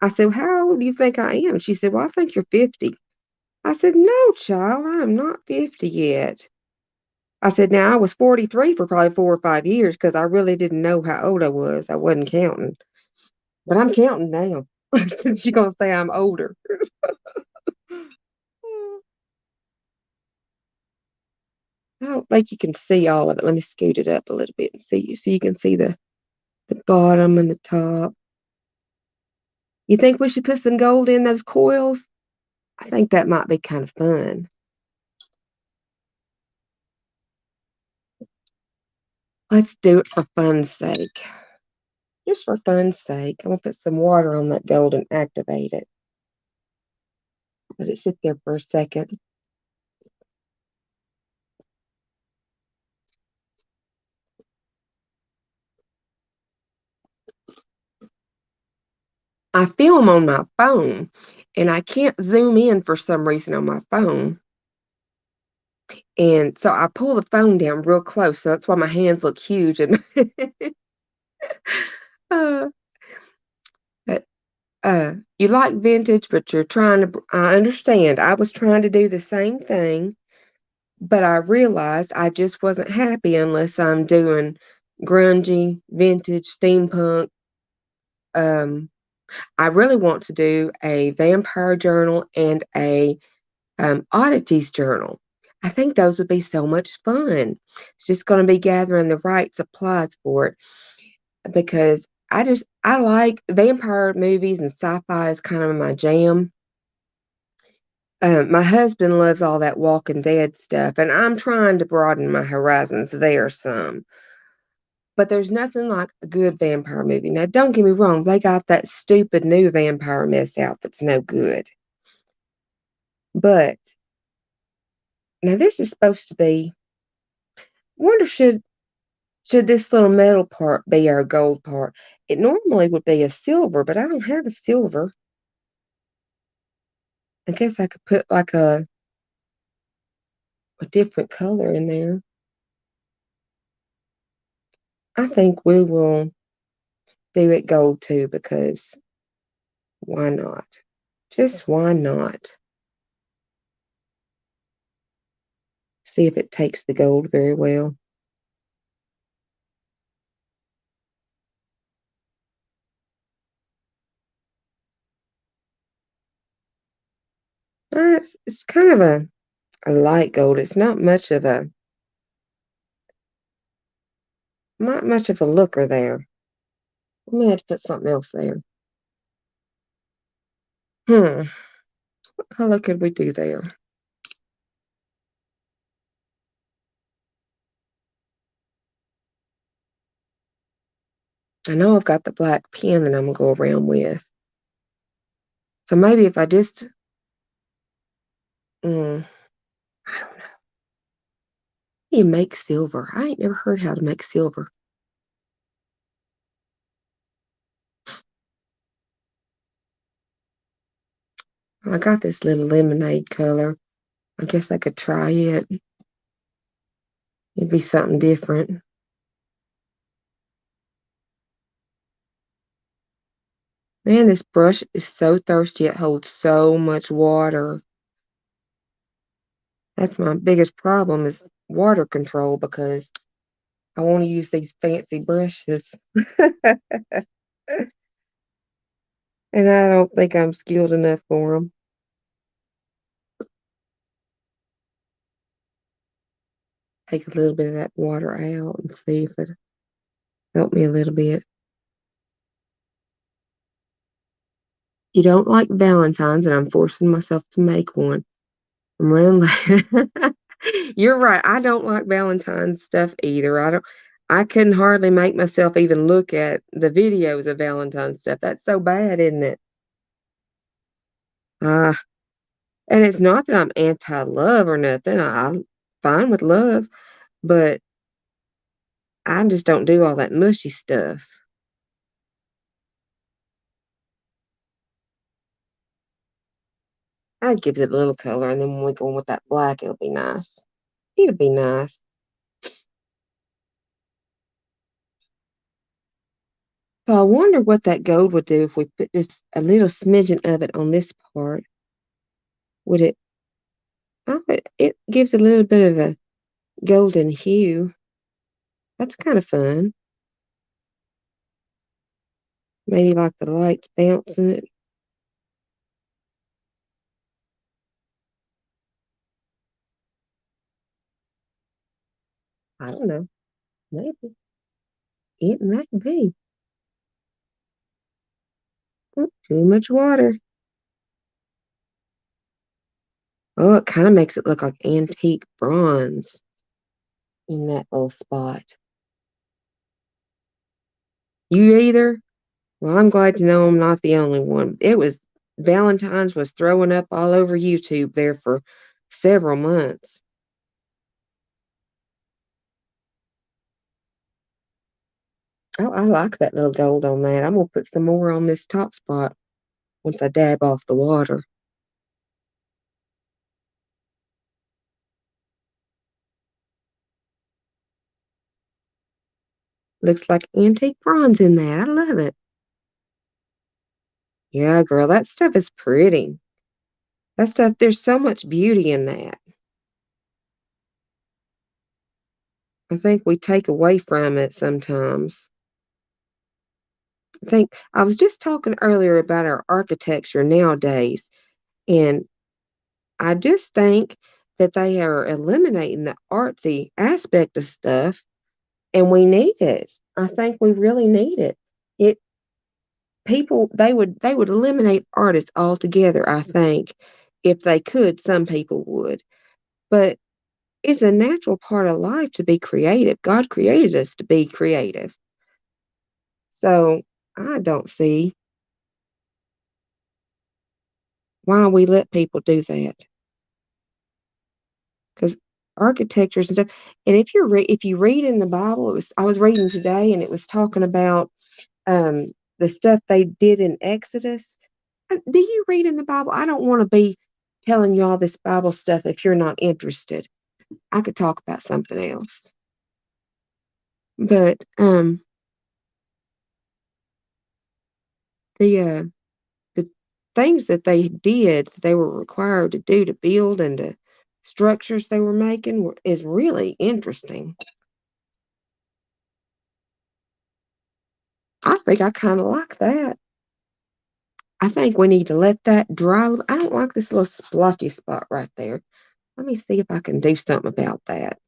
I said, well, how old do you think I am? She said, well, I think you're 50. I said, no, child, I am not 50 yet. I said, now I was 43 for probably 4 or 5 years because I really didn't know how old I was. I wasn't counting, but I'm counting now since you're going to say I'm older. I don't think you can see all of it. Let me scoot it up a little bit and see you so you can see the bottom and the top. You think we should put some gold in those coils? I think that might be kind of fun. Let's do it for fun's sake. Just for fun's sake. I'm going to put some water on that gold and activate it. Let it sit there for a second. I film on my phone and I can't zoom in for some reason on my phone. And so I pull the phone down real close. So that's why my hands look huge. And uh, you like vintage, but you're trying to, I understand. I was trying to do the same thing, but I realized I just wasn't happy unless I'm doing grungy, vintage, steampunk. Um, I really want to do a vampire journal and a oddities journal. I think those would be so much fun. It's just going to be gathering the right supplies for it because I like vampire movies and sci-fi is kind of my jam. My husband loves all that Walking Dead stuff, and I'm trying to broaden my horizons there some. But there's nothing like a good vampire movie. Now, don't get me wrong, they got that stupid new vampire mess out that's no good. But now this is supposed to be. Wonder should this little metal part be our gold part? It normally would be a silver, but I don't have a silver. I guess I could put like a different color in there. I think we will do it gold too, because why not? Just why not? See if it takes the gold very well. It's kind of a light gold. It's not much of a looker there. I'm gonna have to put something else there. What color could we do there? I know I've got the black pen that I'm gonna go around with. So maybe if I just, I don't know. How do you make silver? I ain't never heard how to make silver. I got this little lemonade color. I guess I could try it. It'd be something different. Man, this brush is so thirsty. It holds so much water. That's my biggest problem is water control, because I want to use these fancy brushes. And I don't think I'm skilled enough for them. Take a little bit of that water out and see if it help me a little bit. You don't like Valentine's, and I'm forcing myself to make one. I'm running late. You're right. I don't like Valentine's stuff either. I couldn't hardly make myself even look at the videos of Valentine's stuff. That's so bad, isn't it? Uh, and it's not that I'm anti-love or nothing. I'm fine with love, but I just don't do all that mushy stuff. That gives it a little color, and then when we go in with that black, it'll be nice. It'll be nice. So I wonder what that gold would do if we put just a little smidgen of it on this part. Would it? Oh, it gives a little bit of a golden hue. That's kind of fun. Maybe like the lights bouncing it. I don't know. Maybe it might be. Too much water. Oh, it kind of makes it look like antique bronze in that little spot. You either? Well, I'm glad to know I'm not the only one. Valentine's was throwing up all over YouTube there for several months. Oh, I like that little gold on that. I'm gonna put some more on this top spot once I dab off the water. Looks like antique bronze in that. I love it. Yeah, girl, that stuff is pretty. That stuff, there's so much beauty in that. I think we take away from it sometimes. I think I was just talking earlier about our architecture nowadays, and I just think that they are eliminating the artsy aspect of stuff, and we need it. I think we really need it. It people they would eliminate artists altogether, I think, if they could. Some people would. But it's a natural part of life to be creative. God created us to be creative. So I don't see why we let people do that. Because architectures and stuff. And if you read in the Bible, I was reading today, and it was talking about um, the stuff they did in Exodus. Do you read in the Bible? I don't want to be telling you all this Bible stuff if you're not interested. I could talk about something else. But the the things that they did, that they were required to do to build, and the structures they were making is really interesting. I think I kind of like that. I think we need to let that dry. I don't like this little splotchy spot right there. Let me see if I can do something about that.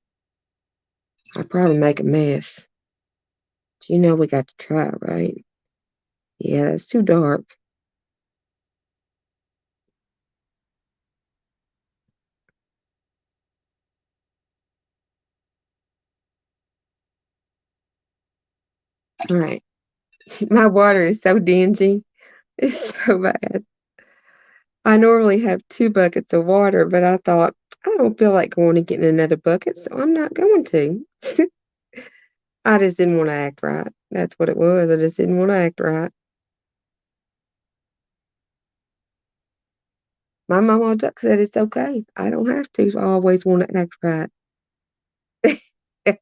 I'd probably make a mess. But you know we got to try, right? Yeah, it's too dark. All right. My water is so dingy. It's so bad. I normally have 2 buckets of water, but I thought, I don't feel like going and getting another bucket, so I'm not going to. I just didn't want to act right. That's what it was. I just didn't want to act right. My mama duck said it's okay. I don't have to always want to act right. I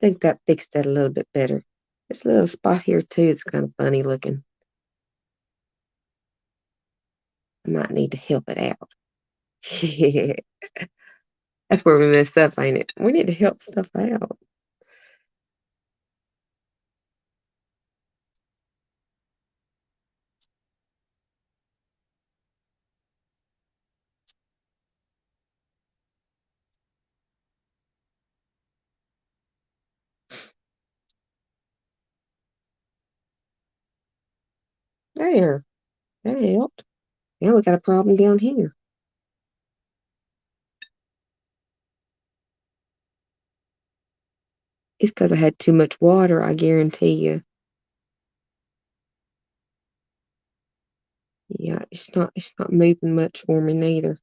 think that fixed it a little bit better. There's a little spot here too. It's kind of funny looking. I might need to help it out. That's where we mess up, ain't it? We need to help stuff out. There. That helped. Now we got a problem down here. It's because I had too much water, I guarantee you. Yeah, it's not moving much for me neither.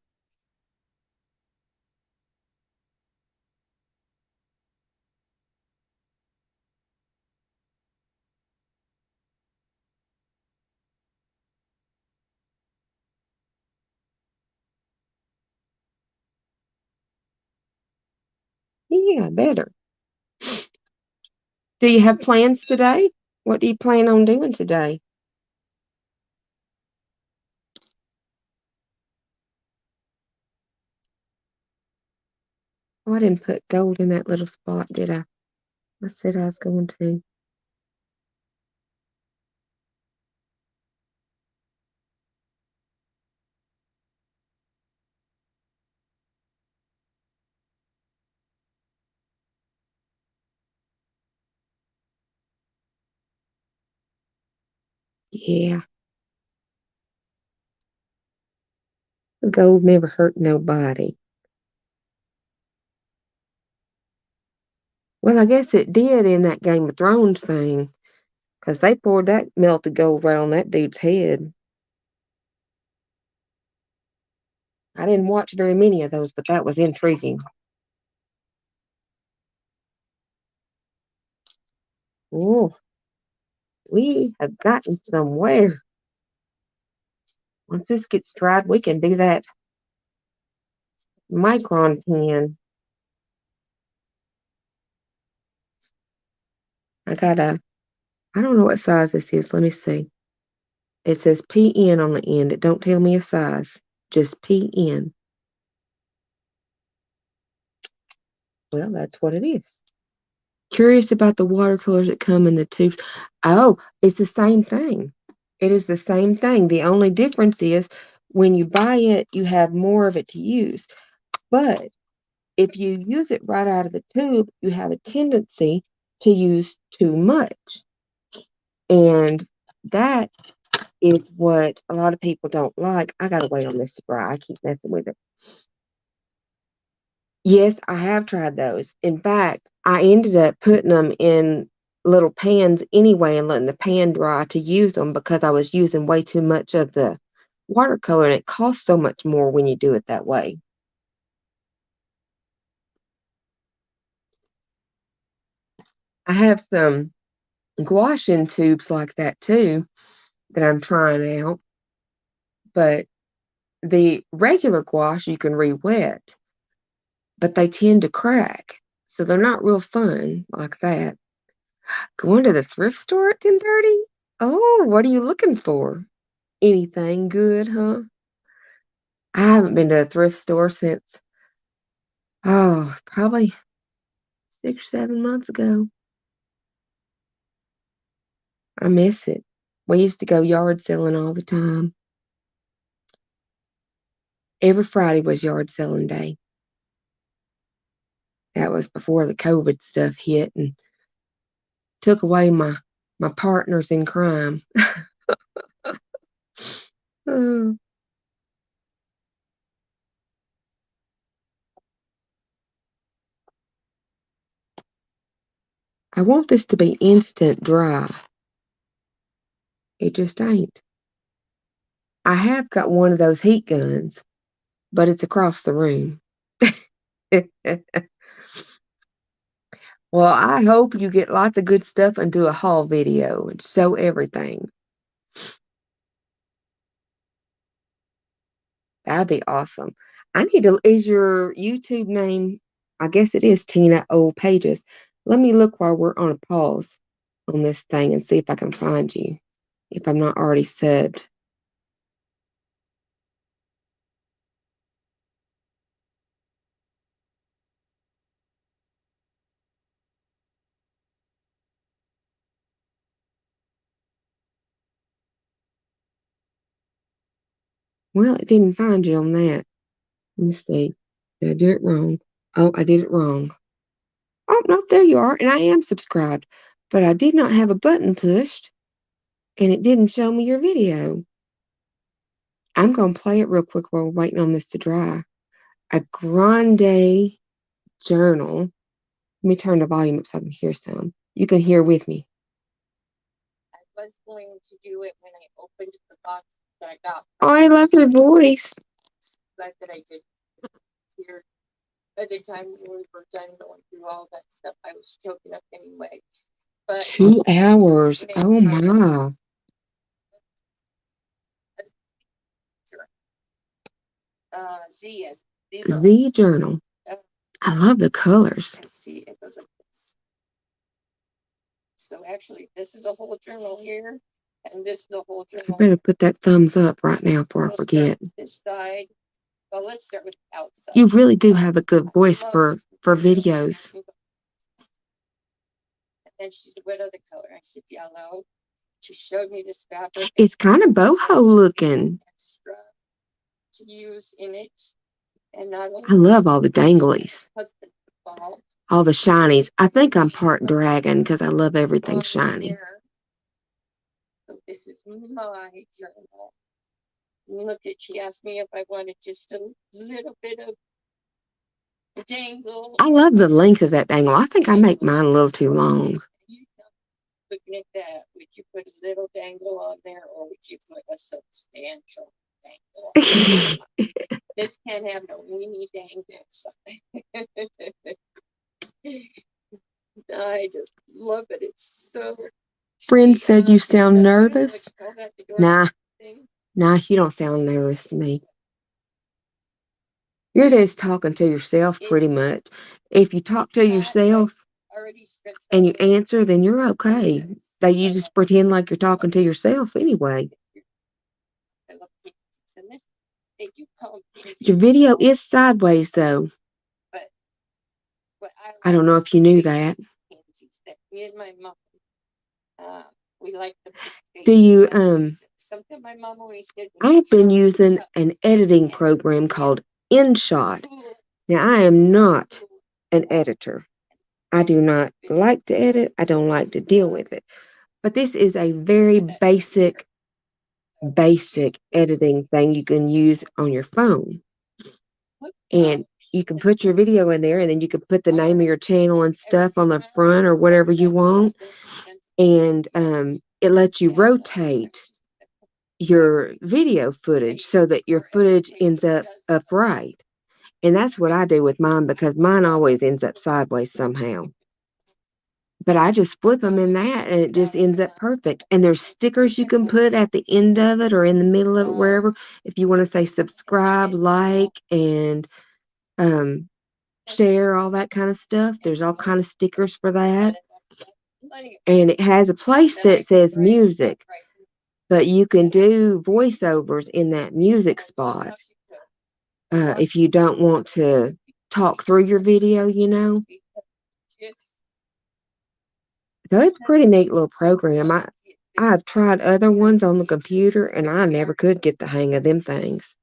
Yeah, better. Do you have plans today? What do you plan on doing today? Oh, I didn't put gold in that little spot, did I? I said I was going to. Yeah, gold never hurt nobody. Well, I guess it did in that Game of Thrones thing, 'cause they poured that melted gold right on that dude's head. I didn't watch very many of those, but that was intriguing. Oh, we have gotten somewhere. Once this gets dried, we can do that micron pen. I got I don't know what size this is. Let me see. It says PN on the end. It don't tell me a size. Just PN. Well, that's what it is. Curious about the watercolors that come in the tubes. Oh, it's the same thing. It is the same thing. The only difference is when you buy it, you have more of it to use. But if you use it right out of the tube, you have a tendency to use too much. And that is what a lot of people don't like. I gotta wait on this to dry. I keep messing with it. Yes, I have tried those. In fact, I ended up putting them in little pans anyway and letting the pan dry to use them because I was using way too much of the watercolor, and it costs so much more when you do it that way. I have some gouache tubes like that too that I'm trying out, but The regular gouache you can re-wet, but they tend to crack, so they're not real fun like that. Going to the thrift store at 10:30? Oh, what are you looking for? Anything good, huh? I haven't been to a thrift store since, probably 6 or 7 months ago. I miss it. We used to go yard selling all the time. Every Friday was yard selling day. That was before the COVID stuff hit and took away my partners in crime. Oh, I want this to be instant dry. It just ain't. I have got one of those heat guns, but it's across the room. Well, I hope you get lots of good stuff and do a haul video and show everything. That'd be awesome. Is your YouTube name, I guess it is Tina Old Pages. Let me look while we're on a pause on this thing and see if I can find you, if I'm not already subbed. Well, it didn't find you on that. Let me see. Did I do it wrong? Oh, I did it wrong. Oh, no, there you are. And I am subscribed. But I did not have a button pushed, and it didn't show me your video. I'm going to play it real quick while we're waiting on this to dry. A grande journal. Let me turn the volume up so I can hear some. You can hear with me. I was going to do it when I opened the box that I got. Oh, I love your voice. Glad that I did here. By the time we were done going through all that stuff, I was choking up anyway. But 2 hours. Oh my. Z journal. I love the colors. See, it goes like this. So actually, this is a whole journal here, and this is a whole journal. I better put that thumbs up right now before I forget. This side. Well, let's start with the outside. You really do have a good voice for videos. And then she said, "What other color?" I said, "Yellow." She showed me this fabric. It's kind of boho looking. Extra to use in it. And not only I love all the danglies. All the shinies. I think I'm part dragon because I love everything shiny. So this is my journal. Look at, she asked me if I wanted just a little bit of dangle. I love the length of that dangle. I think I make mine a little too long. Looking at that, would you put a little dangle on there, or would you put a substantial dangle? This can't have no weenie dangles. I just love it. It's so. Friend said you sound nervous. Nah, you don't sound nervous to me. You're just talking to yourself pretty much. If you talk to yourself and you answer, then you're okay. But you just pretend like you're talking to yourself anyway. Your video is sideways, though. I don't know if you knew that. Do you, I've been using an editing program called InShot. Now, I am not an editor. I do not like to edit. I don't like to deal with it. But this is a very basic editing thing you can use on your phone. And you can put your video in there, and then you can put the name of your channel and stuff on the front or whatever you want. And it lets you rotate your video footage so that your footage ends up upright. And that's what I do with mine because mine always ends up sideways somehow. But I just flip them in that, and it just ends up perfect. And there's stickers you can put at the end of it or in the middle of it, wherever, if you want to say subscribe, like, and share, all that kind of stuff. There's all kind of stickers for that. And it has a place that says music, but you can do voiceovers in that music spot if you don't want to talk through your video, you know. So it's a pretty neat little program. I've tried other ones on the computer, and I never could get the hang of them things.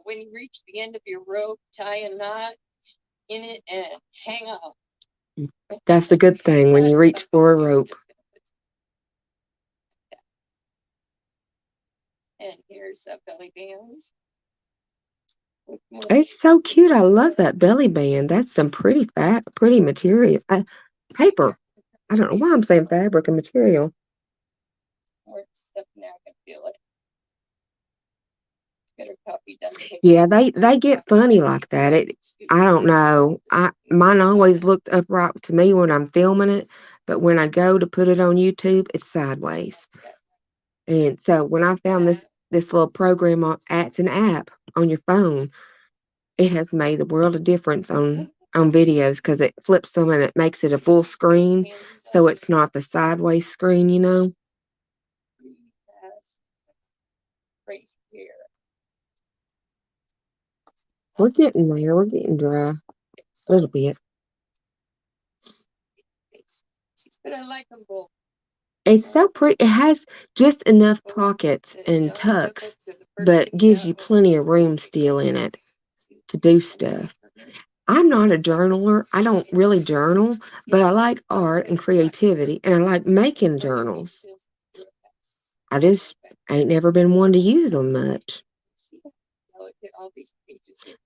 When you reach the end of your rope, tie a knot in it and hang up. That's the good thing when you reach for a rope. And here's a belly band. It's so cute. I love that belly band. That's some pretty material. Paper. I don't know why I'm saying fabric and material. More stuff now, I can feel it. Better copy done. Yeah, they get funny like that. I don't know. Mine always looked upright to me when I'm filming it, but when I go to put it on YouTube, it's sideways. And so when I found this little program it's an app on your phone, it has made a world of difference on videos, because it flips them and it makes it a full screen, so it's not the sideways screen, you know. Right here. We're getting there. We're getting dry a little bit. But I like them both. It's so pretty. It has just enough pockets and tucks, but gives you plenty of room still in it to do stuff. I'm not a journaler. I don't really journal, but I like art and creativity, and I like making journals. I just ain't never been one to use them much. Look at all these pages that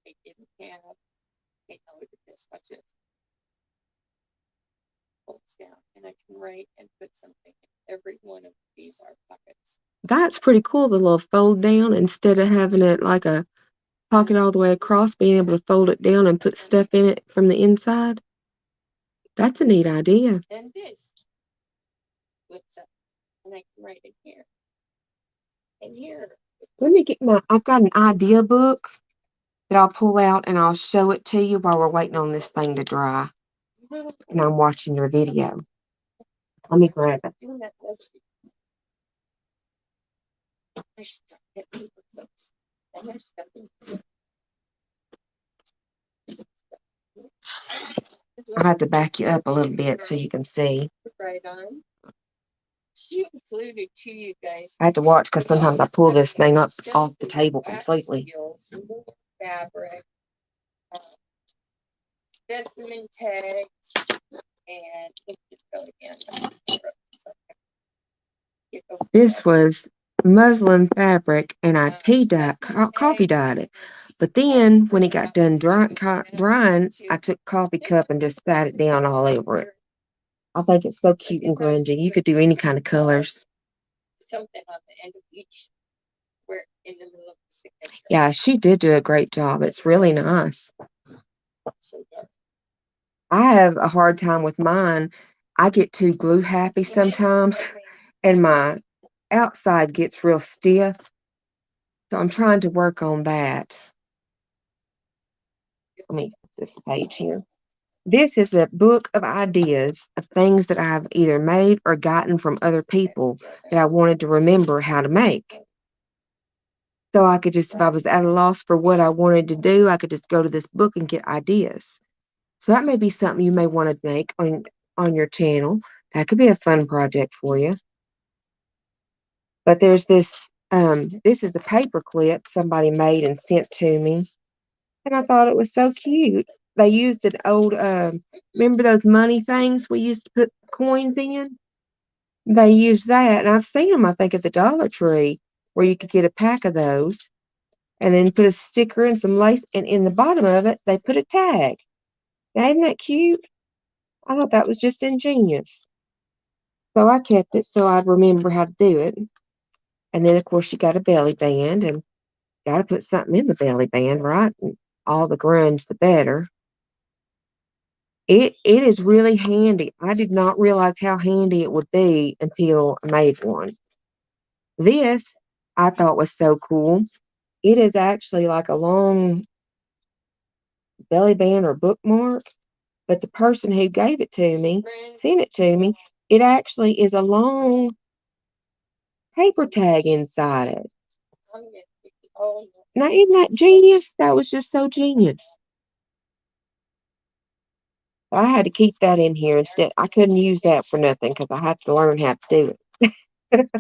they didn't have. Take a look at this. Watch this. Folds down, and I can write and put something in every one of these are pockets. That's pretty cool, the little fold down, instead of having it like a pocket all the way across, being able to fold it down and put stuff in it from the inside. That's a neat idea. And this flips up, and I can write in here. And here. Let me get I've got an idea book that I'll pull out, and I'll show it to you while we're waiting on this thing to dry. And I'm watching your video. Let me grab it. I have to back you up a little bit so you can see. Right on. She included to you guys. I have to watch, because sometimes I pull this thing up off the table completely. Fabric, specimen tags, and this was muslin fabric, and I coffee dyed it. But then when it got done drying, I took coffee cup and just spat it down all over it. I think it's so cute and grungy. You could do any kind of colors. Something on the end of each, where in the middle of the signature. Yeah, she did do a great job. It's really nice. I have a hard time with mine. I get too glue happy sometimes, and my outside gets real stiff. So I'm trying to work on that. Let me put this page here. This is a book of ideas of things that I've either made or gotten from other people that I wanted to remember how to make. So I could just, if I was at a loss for what I wanted to do, I could just go to this book and get ideas. So that may be something you may want to make on your channel. That could be a fun project for you. But there's this is a paper clip somebody made and sent to me. And I thought it was so cute. They used an old, remember those money things we used to put coins in? They used that, and I've seen them, I think, at the Dollar Tree, where you could get a pack of those, and then put a sticker and some lace, and in the bottom of it, they put a tag. Now, isn't that cute? I thought that was just ingenious. So I kept it so I'd remember how to do it. And then, of course, you got a belly band, and got to put something in the belly band, right? all the grunge, the better. It is really handy. I did not realize how handy it would be until I made one. This I thought was so cool. It is actually like a long belly band or bookmark, but the person who gave it to me, sent it to me, it actually is a long paper tag inside it. Now, isn't that genius? That was just so genius. I had to keep that in here instead. I couldn't use that for nothing because I had to learn how to do it.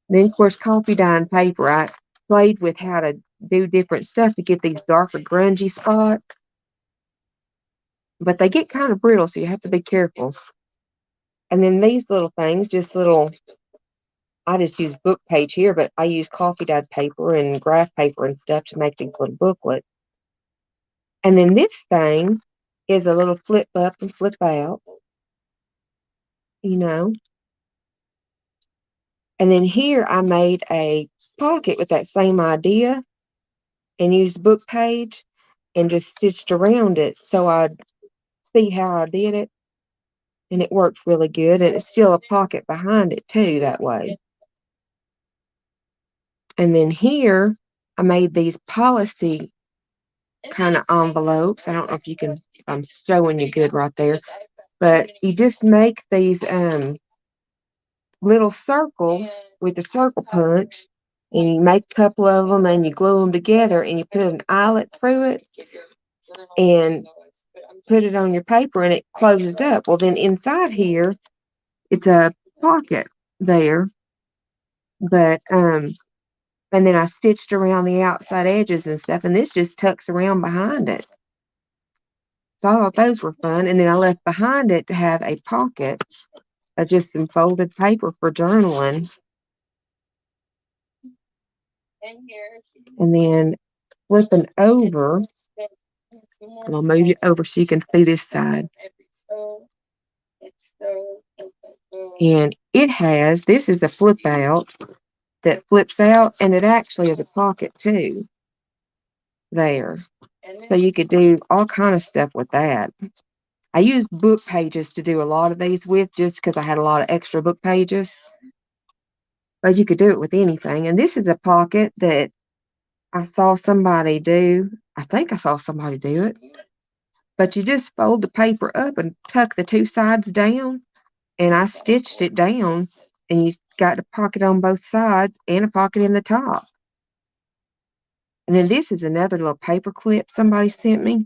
Then, of course, coffee dye paper. I played with how to do different stuff to get these darker, grungy spots. But they get kind of brittle, so you have to be careful. And then these little things, just little, I just use book page here, but I use coffee dyed paper and graph paper and stuff to make these little booklets. And then this thing is a little flip up and flip out, you know. And then here I made a pocket with that same idea and used book page and just stitched around it so I'd see how I did it. And it worked really good. And it's still a pocket behind it too that way. And then here I made these policy kind of envelopes. I don't know if you can, I'm showing you good right there. But you just make these little circles with a circle punch, and you make a couple of them and you glue them together and you put an eyelet through it and put it on your paper and it closes up. Well, then inside here, it's a pocket there, but and then I stitched around the outside edges and stuff, and this just tucks around behind it. So I thought those were fun, and then I left behind it to have a pocket of just some folded paper for journaling. And then flipping over, and I'll move you over so you can see this side. And it has, this is a flip out that flips out, and it actually is a pocket too there. So you could do all kind of stuff with that. I used book pages to do a lot of these with just because I had a lot of extra book pages. But you could do it with anything. And this is a pocket that I saw somebody do. I think I saw somebody do it. But you just fold the paper up and tuck the two sides down. And I stitched it down. And you got a pocket on both sides and a pocket in the top. And then this is another little paper clip somebody sent me.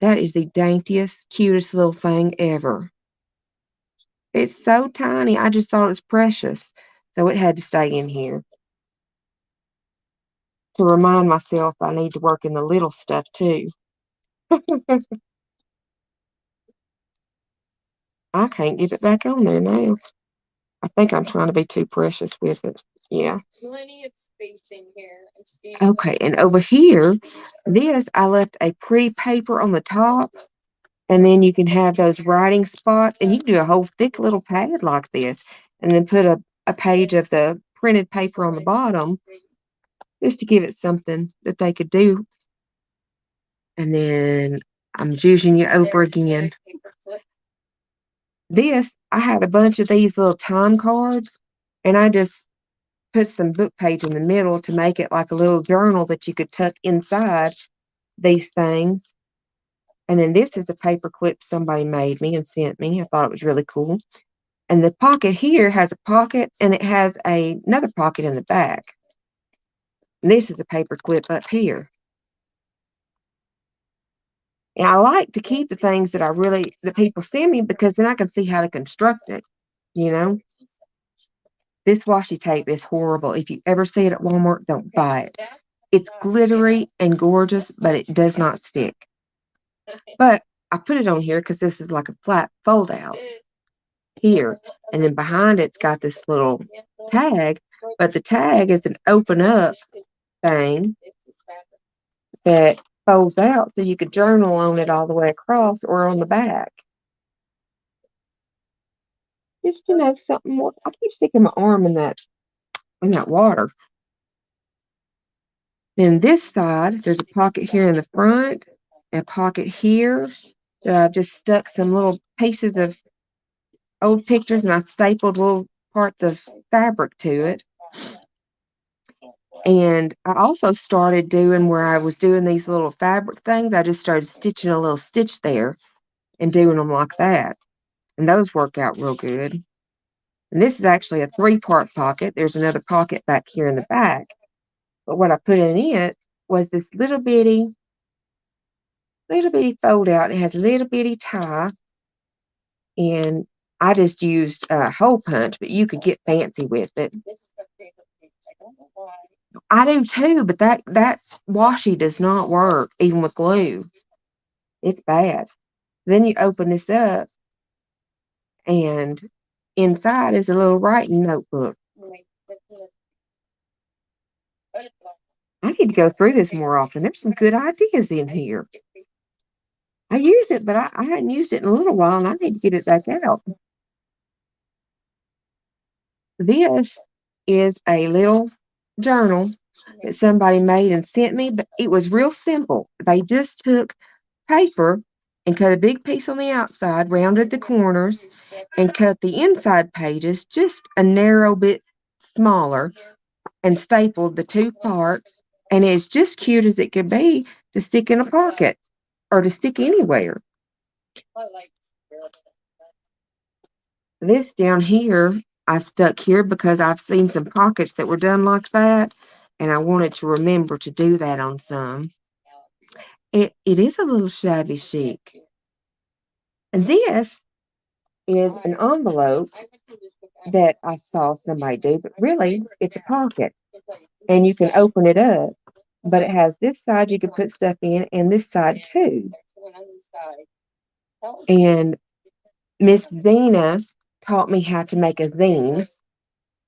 That is the daintiest, cutest little thing ever. It's so tiny. I just thought it was precious. So it had to stay in here. To remind myself I need to work in the little stuff too. I can't get it back on there now. I think I'm trying to be too precious with it. Yeah. Plenty of space in here. Okay, and over here, this, I left a pretty paper on the top. And then you can have those writing spots. And you can do a whole thick little pad like this. And then put a page of the printed paper on the bottom. Just to give it something that they could do. And then I'm using you over again. This, I had a bunch of these little time cards, and I just put some book page in the middle to make it like a little journal that you could tuck inside these things. And then this is a paper clip somebody made me and sent me. I thought it was really cool. And the pocket here has a pocket, and it has another pocket in the back. And this is a paper clip up here. And I like to keep the things that people send me because then I can see how to construct it, you know. This washi tape is horrible. If you ever see it at Walmart, don't buy it. It's glittery and gorgeous, but it does not stick. But I put it on here because this is like a flat fold out here. And then behind it's got this little tag, but the tag is an open up thing that folds out so you could journal on it all the way across or on the back. Just to know something more. I keep sticking my arm in that water. Then this side, there's a pocket here in the front, a pocket here that I just stuck some little pieces of old pictures and I stapled little parts of fabric to it. And I also started doing where I was doing these little fabric things. I just started stitching a little stitch there and doing them like that. And those work out real good. And this is actually a 3-part pocket. There's another pocket back here in the back. But what I put in it was this little bitty fold out. It has a little bitty tie. And I just used hole punch, but you could get fancy with it. I do too, but that washi does not work, even with glue. It's bad. Then you open this up, and inside is a little writing notebook. I need to go through this more often. There's some good ideas in here. I use it, but I hadn't used it in a little while, and I need to get it back out. This is a little journal that somebody made and sent me, but it was real simple. They just took paper and cut a big piece on the outside, rounded the corners, and cut the inside pages just a narrow bit smaller and stapled the 2 parts. And it's just cute as it could be to stick in a pocket or to stick anywhere. This down here, I stuck here because I've seen some pockets that were done like that, and I wanted to remember to do that on some. It is a little shabby chic. And this is an envelope that I saw somebody do, but really it's a pocket. And you can open it up, but it has this side you can put stuff in and this side too. And Miss Zena taught me how to make a zine.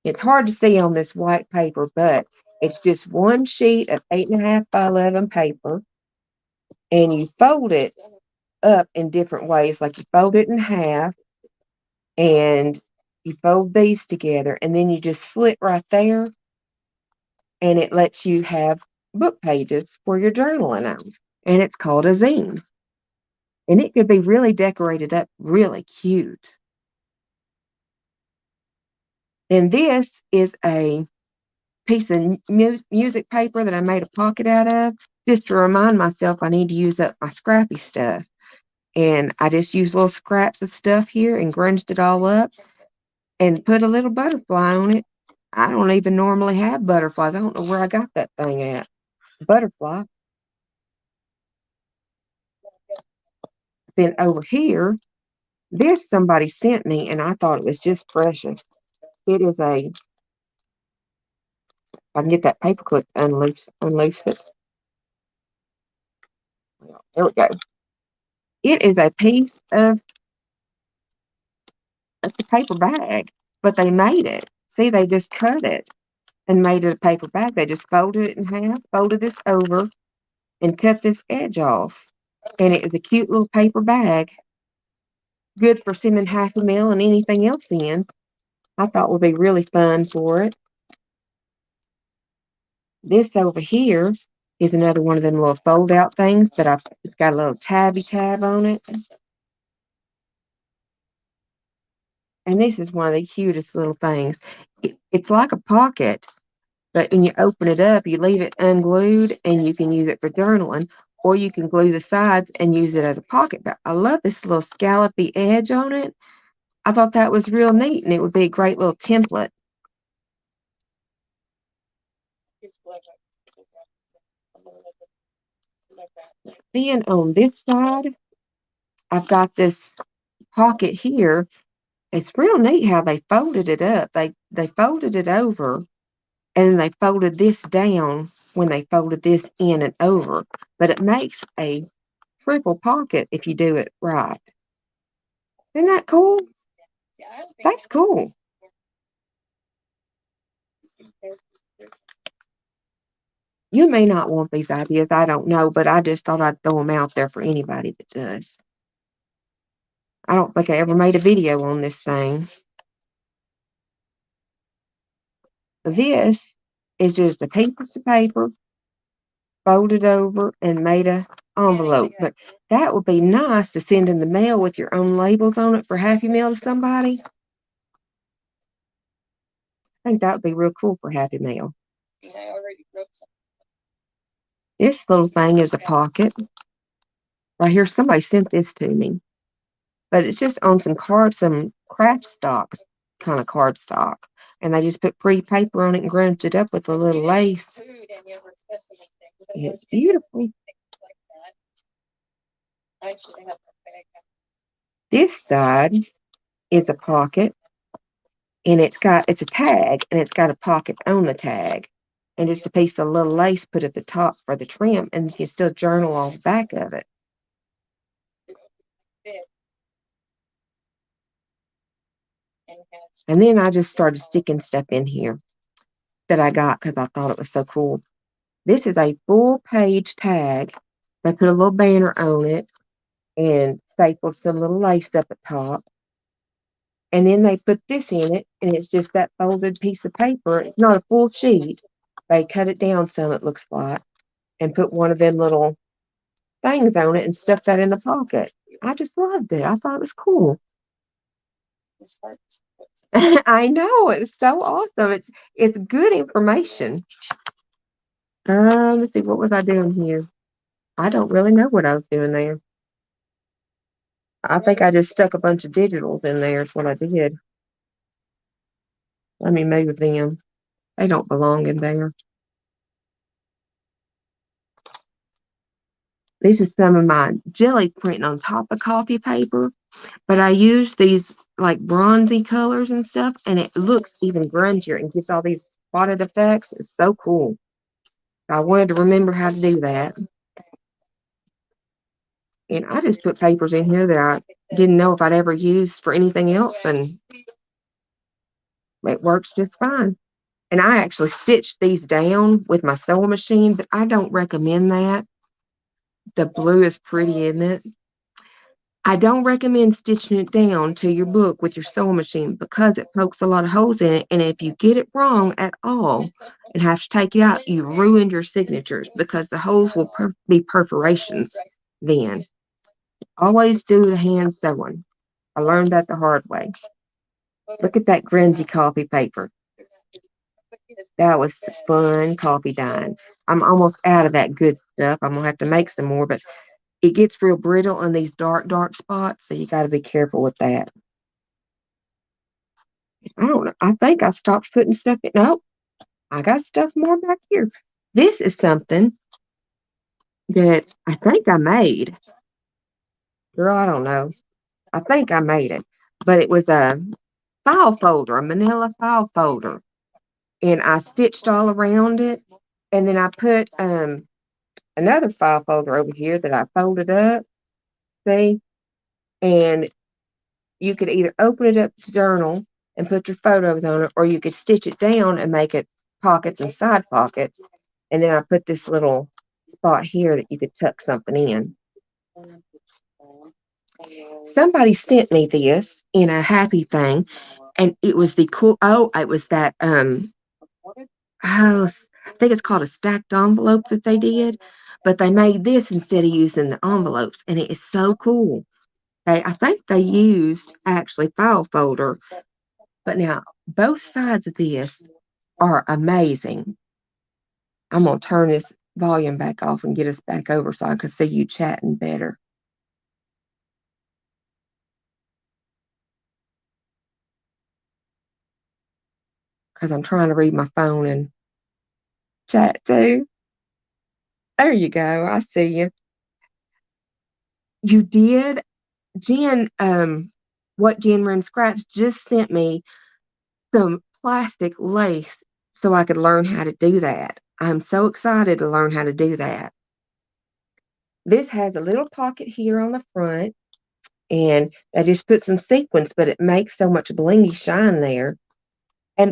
It's hard to see on this white paper, but it's just one sheet of 8.5 by 11 paper, and you fold it up in different ways. Like you fold it in half, and you fold these together, and then you just slit right there, and it lets you have book pages for your journaling on. And it's called a zine. And it could be really decorated up really cute. And this is a piece of music paper that I made a pocket out of just to remind myself I need to use up my scrappy stuff. And I just used little scraps of stuff here and grunged it all up and put a little butterfly on it. I don't even normally have butterflies. I don't know where I got that thing at. Butterfly. Then over here, this somebody sent me, and I thought it was just precious. It is a, if I can get that paper clip unloose it. There we go. It is a piece of it's a paper bag, but they made it. See, they just cut it and made it a paper bag. They just folded it in half, folded this over, and cut this edge off. And it is a cute little paper bag, good for sending half a meal and anything else in. I thought would be really fun for it. This over here is another one of them little fold out things, but it's got a little tabby tab on it. And this is one of the cutest little things. It's like a pocket, but when you open it up, you leave it unglued and you can use it for journaling, or you can glue the sides and use it as a pocket. But I love this little scallopy edge on it. I thought that was real neat, and it would be a great little template. Then on this side, I've got this pocket here. It's real neat how they folded it up. They folded it over, and then they folded this down when they folded this in and over. But it makes a triple pocket if you do it right. Isn't that cool? That's cool. You may not want these ideas, I don't know, but I just thought I'd throw them out there for anybody that does. I don't think I ever made a video on this thing. This is just a piece of paper folded over and made a envelope. But that would be nice to send in the mail with your own labels on it for Happy Mail to somebody. I think that would be real cool for Happy Mail. I already wrote something. This little thing is a pocket. Right here, somebody sent this to me. But it's just on some craft stocks kind of cardstock. And they just put pretty paper on it and grunched it up with a little lace. It's beautiful. This side is a pocket, and it's a tag, and it's got a pocket on the tag, and just a piece of little lace put at the top for the trim, and you can still journal on the back of it. And then I just started sticking stuff in here that I got because I thought it was so cool. This is a full page tag. They put a little banner on it and stapled some little lace up at top. And then they put this in it, and it's just that folded piece of paper. It's not a full sheet. They cut it down some, it looks like, and put one of them little things on it and stuck that in the pocket. I just loved it. I thought it was cool. I know, it was so awesome. It's good information. Let's see, what was I doing here? I don't really know what I was doing there. I think I just stuck a bunch of digitals in there is what I did. Let me move them. They don't belong in there. This is some of my jelly printing on top of copy paper, but I use these like bronzy colors and stuff, and it looks even grungier and gives all these spotted effects. It's so cool. I wanted to remember how to do that. And I just put papers in here that I didn't know if I'd ever use for anything else, and it works just fine. And I actually stitched these down with my sewing machine, but I don't recommend that. The blue is pretty, isn't it? I don't recommend stitching it down to your book with your sewing machine because it pokes a lot of holes in it. And if you get it wrong at all and have to take it out, you ruined your signatures because the holes will be perforations then. Always do the hand sewing. I learned that the hard way. Look at that grungy copy paper. That was fun coffee dyeing. I'm almost out of that good stuff. I'm going to have to make some more, but it gets real brittle on these dark spots, so you got to be careful with that. I don't know. I think I stopped putting stuff in. Nope. I got stuff more back here. This is something that I think I made. Girl, I don't know. I think I made it. But it was a file folder, a manila file folder. And I stitched all around it. And then I put another file folder over here that I folded up. See? And you could either open it up to journal and put your photos on it, or you could stitch it down and make it pockets and side pockets. And then I put this little spot here that you could tuck something in. Somebody sent me this in a happy thing, and it was the cool. Oh, it was that I think it's called a stacked envelope that they did, but they made this instead of using the envelopes, and it is so cool. I think they used actually file folder, but now both sides of this are amazing. I'm gonna turn this volume back off and get us back over so I can see you chatting better. Because I'm trying to read my phone and chat too. There you go. I see you. You did? Jen, what Jen Ren Scraps just sent me some plastic lace so I could learn how to do that. I'm so excited to learn how to do that. This has a little pocket here on the front, and I just put some sequins, but it makes so much blingy shine there.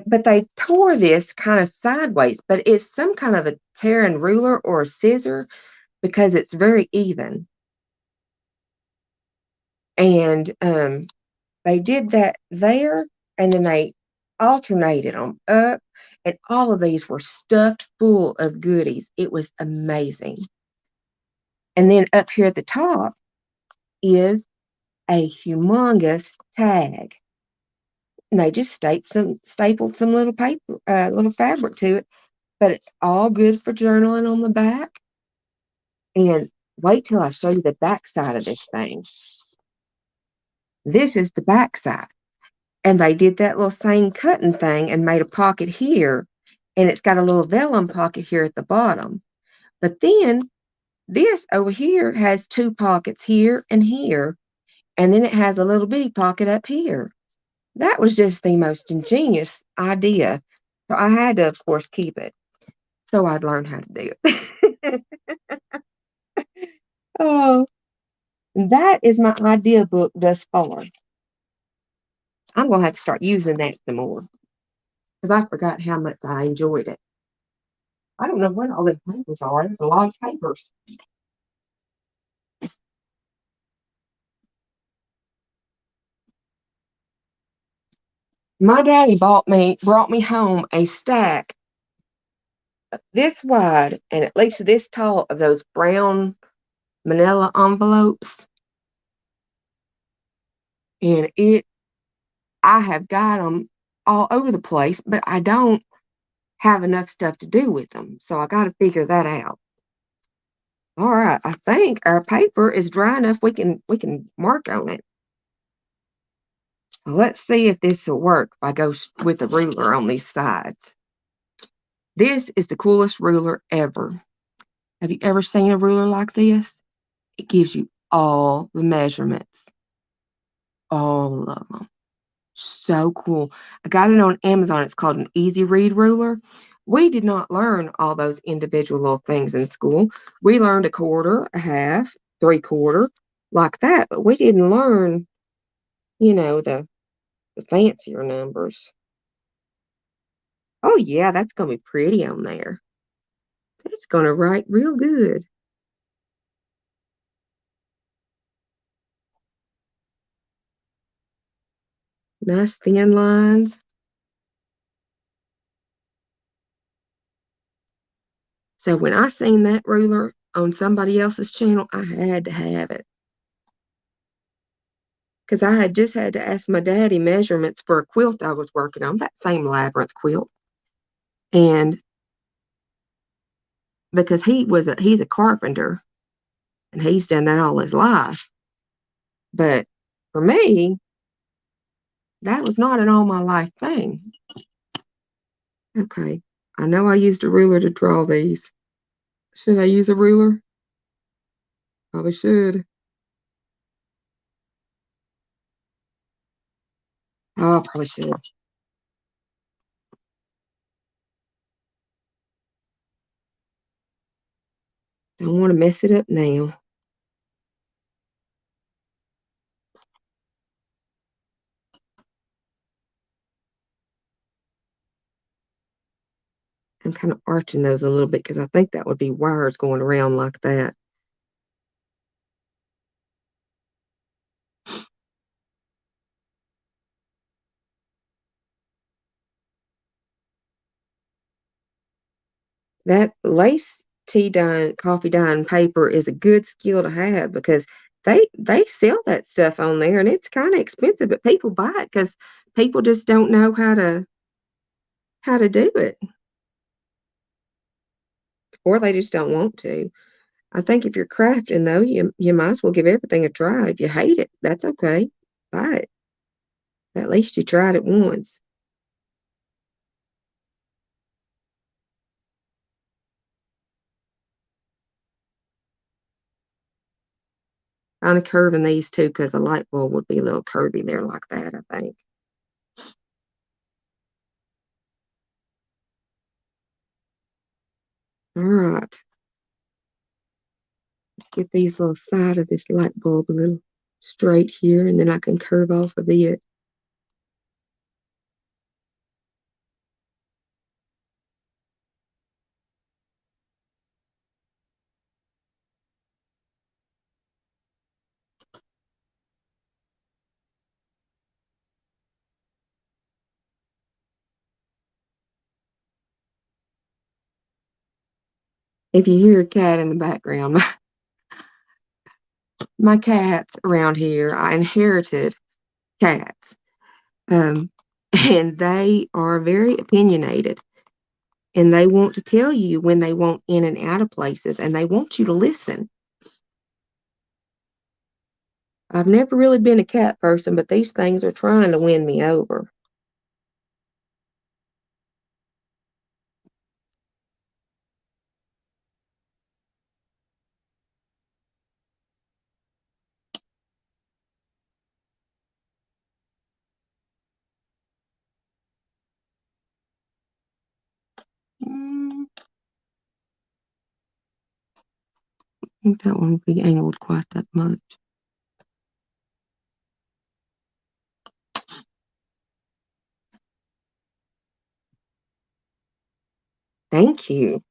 But they tore this kind of sideways, but it's some kind of a tearing ruler or a scissor because it's very even. And they did that there, and then they alternated them up, And all of these were stuffed full of goodies. It was amazing. And then up here at the top is a humongous tag. And they just stapled some little paper, little fabric to it. But it's all good for journaling on the back. And wait till I show you the back side of this thing. This is the back side. And they did that little same cutting thing and made a pocket here. And it's got a little vellum pocket here at the bottom. But then this over here has two pockets here and here. And then it has a little bitty pocket up here. That was just the most ingenious idea. So I had to, of course, keep it. So I'd learn how to do it. Oh, that is my idea book thus far. I'm going to have to start using that some more because I forgot how much I enjoyed it. I don't know what all the papers are. There's a lot of papers. My daddy brought me home a stack this wide and at least this tall of those brown manila envelopes. And I have got them all over the place, but I don't have enough stuff to do with them. So I got to figure that out. All right, I think our paper is dry enough. We can mark on it. So let's see if this will work if I go with a ruler on these sides. This is the coolest ruler ever. Have you ever seen a ruler like this? It gives you all the measurements, all of them. So cool. I got it on Amazon. It's called an Easy Read ruler. We did not learn all those individual little things in school. We learned a quarter, a half, three-quarter, like that, but we didn't learn, the fancier numbers. Oh yeah, that's gonna be pretty on there. It's gonna write real good. Nice thin lines. So when I seen that ruler on somebody else's channel, I had to have it. Because I had just had to ask my daddy measurements for a quilt I was working on, that same labyrinth quilt. And because he's a carpenter and he's done that all his life. But for me, that was not an all my life thing. Okay. I know I used a ruler to draw these. Should I use a ruler? Probably should. Oh, I probably should. Don't want to mess it up now. I'm kind of arching those a little bit because I think that would be wires going around like that. That lace tea dye, coffee dye paper is a good skill to have because they sell that stuff on there and it's kind of expensive, but people buy it because people just don't know how to do it, or they just don't want to. I think if you're crafting though, you might as well give everything a try. If you hate it, that's okay. Buy it. At least you tried it once. Kind of curving these too because a light bulb would be a little curvy there like that, I think. All right. Get these little side of this light bulb a little straight here, and then I can curve off of it. If you hear a cat in the background, my cats around here, I inherited cats. Um, and they are very opinionated. And they want to tell you when they want in and out of places, and they want you to listen. I've never really been a cat person, but these things are trying to win me over. Mm, I think that one will be angled quite that much. Thank you.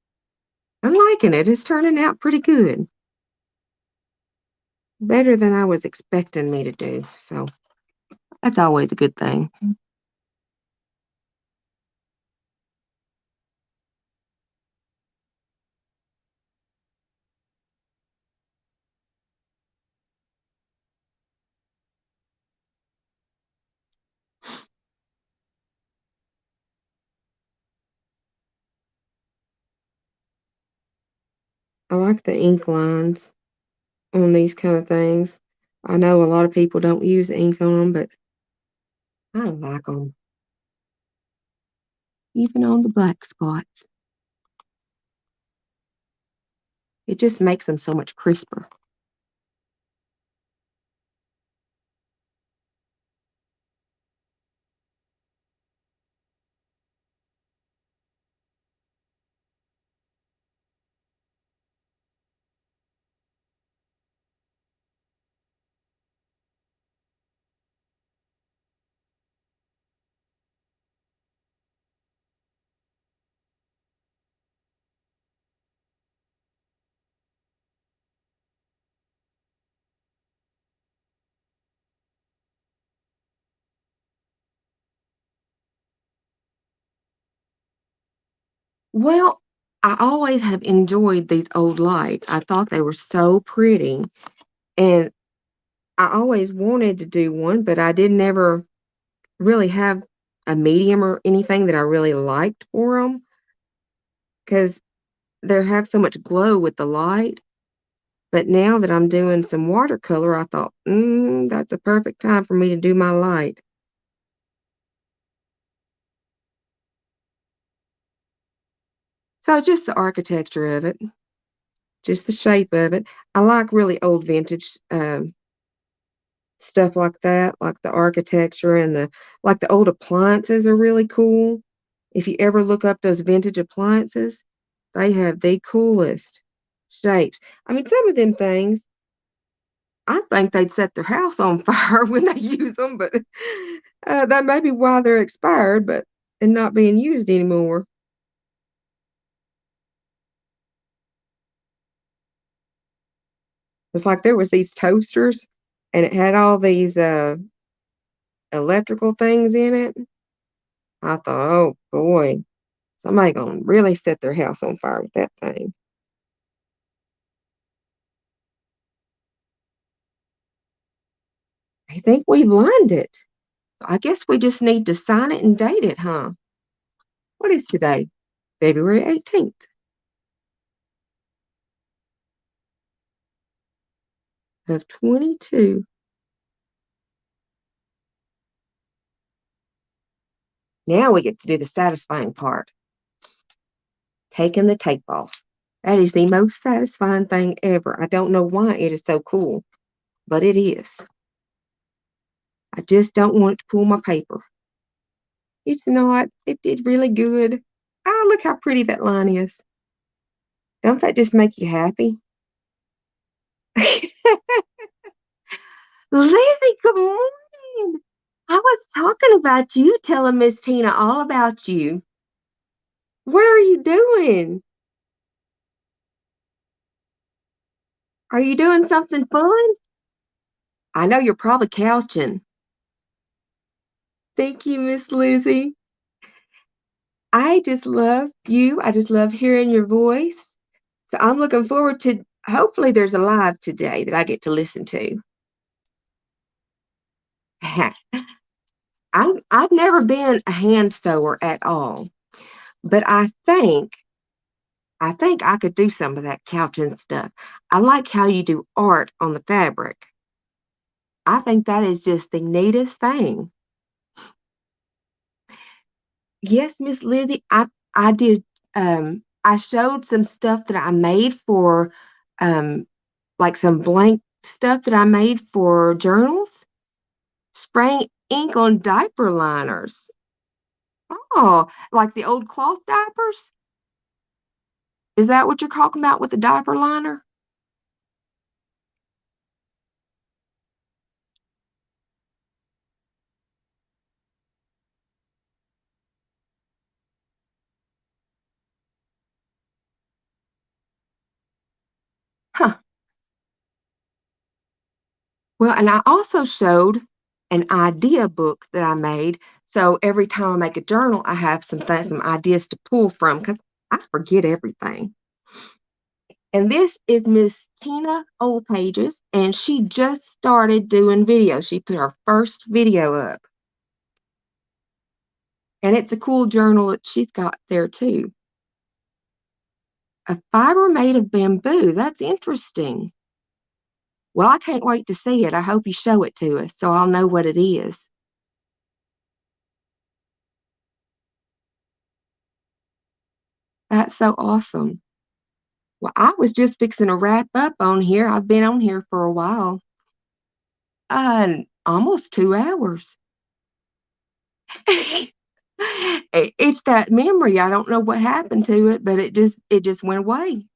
I'm liking it. It's turning out pretty good. Better than I was expecting me to do. So that's always a good thing. I like the ink lines on these kind of things. I know a lot of people don't use ink on them, but I like them, even on the black spots. It just makes them so much crisper. Well, I always have enjoyed these old lights. I thought they were so pretty, and I always wanted to do one, but I didn't ever really have a medium or anything that I really liked for them because they have so much glow with the light. But now that I'm doing some watercolor, I thought, that's a perfect time for me to do my light. So just the architecture of it, just the shape of it. I like really old vintage stuff like that, like the architecture and the old appliances are really cool. If you ever look up those vintage appliances, they have the coolest shapes. I mean, some of them things, I think they'd set their house on fire when they use them, but that may be why they're expired, but and not being used anymore. It's like there was these toasters, and it had all these electrical things in it. I thought, oh boy, somebody gonna really set their house on fire with that thing. I think we've lined it. I guess we just need to sign it and date it, huh? What is today? February 18th of 22. Now we get to do the satisfying part, taking the tape off. That is the most satisfying thing ever. I don't know why it is so cool, but it is. I just don't want it to pull my paper. It's not. It did really good. Ah, look how pretty that line is. Don't that just make you happy? Lizzie, good morning. I was talking about you, telling Miss Tina all about you. What are you doing? Are you doing something fun? I know you're probably couching. Thank you, Miss Lizzie. I just love you. I just love hearing your voice. So I'm looking forward to, hopefully there's a live today that I get to listen to. I've never been a hand sewer at all, but I think I could do some of that couch and stuff. I like how you do art on the fabric. I think that is just the neatest thing. Yes, Miss Lizzie, I did I showed some stuff that I made for um like some blank stuff that I made for journals, spraying ink on diaper liners. Oh, like the old cloth diapers? Is that what you're talking about with the diaper liner? Huh. Well, and I also showed an idea book that I made. So every time I make a journal, I have some ideas to pull from because I forget everything. And this is Miss Tina Old Pages, and she just started doing videos. She put her first video up, and it's a cool journal that she's got there too. A fiber made of bamboo. That's interesting. Well, I can't wait to see it. I hope you show it to us so I'll know what it is. That's so awesome. Well, I was just fixing to wrap up on here. I've been on here for a while. Almost 2 hours. It's that memory. I don't know what happened to it, but it just went away.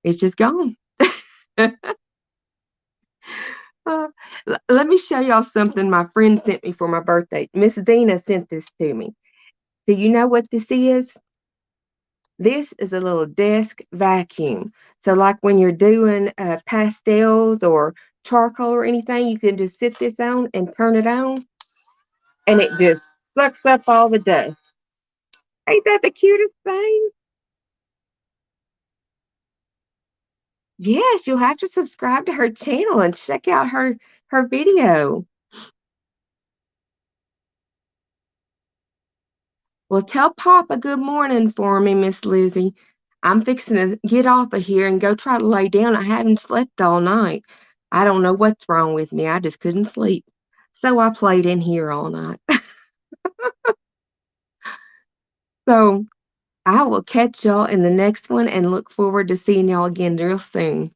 It's just gone. Uh, Let me show y'all something my friend sent me for my birthday. Miss Zena sent this to me. Do you know what this is? This is a little desk vacuum. So, like when you're doing pastels or charcoal or anything, you can just sit this on and turn it on, and it just sucks up all the dust. Ain't that the cutest thing? Yes, you'll have to subscribe to her channel and check out her video. Well, tell Papa good morning for me, Miss Lizzie. I'm fixing to get off of here and go try to lay down. I haven't slept all night. I don't know what's wrong with me. I just couldn't sleep. So I played in here all night. So I will catch y'all in the next one and look forward to seeing y'all again real soon.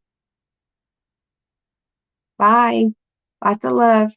Bye. Lots of love.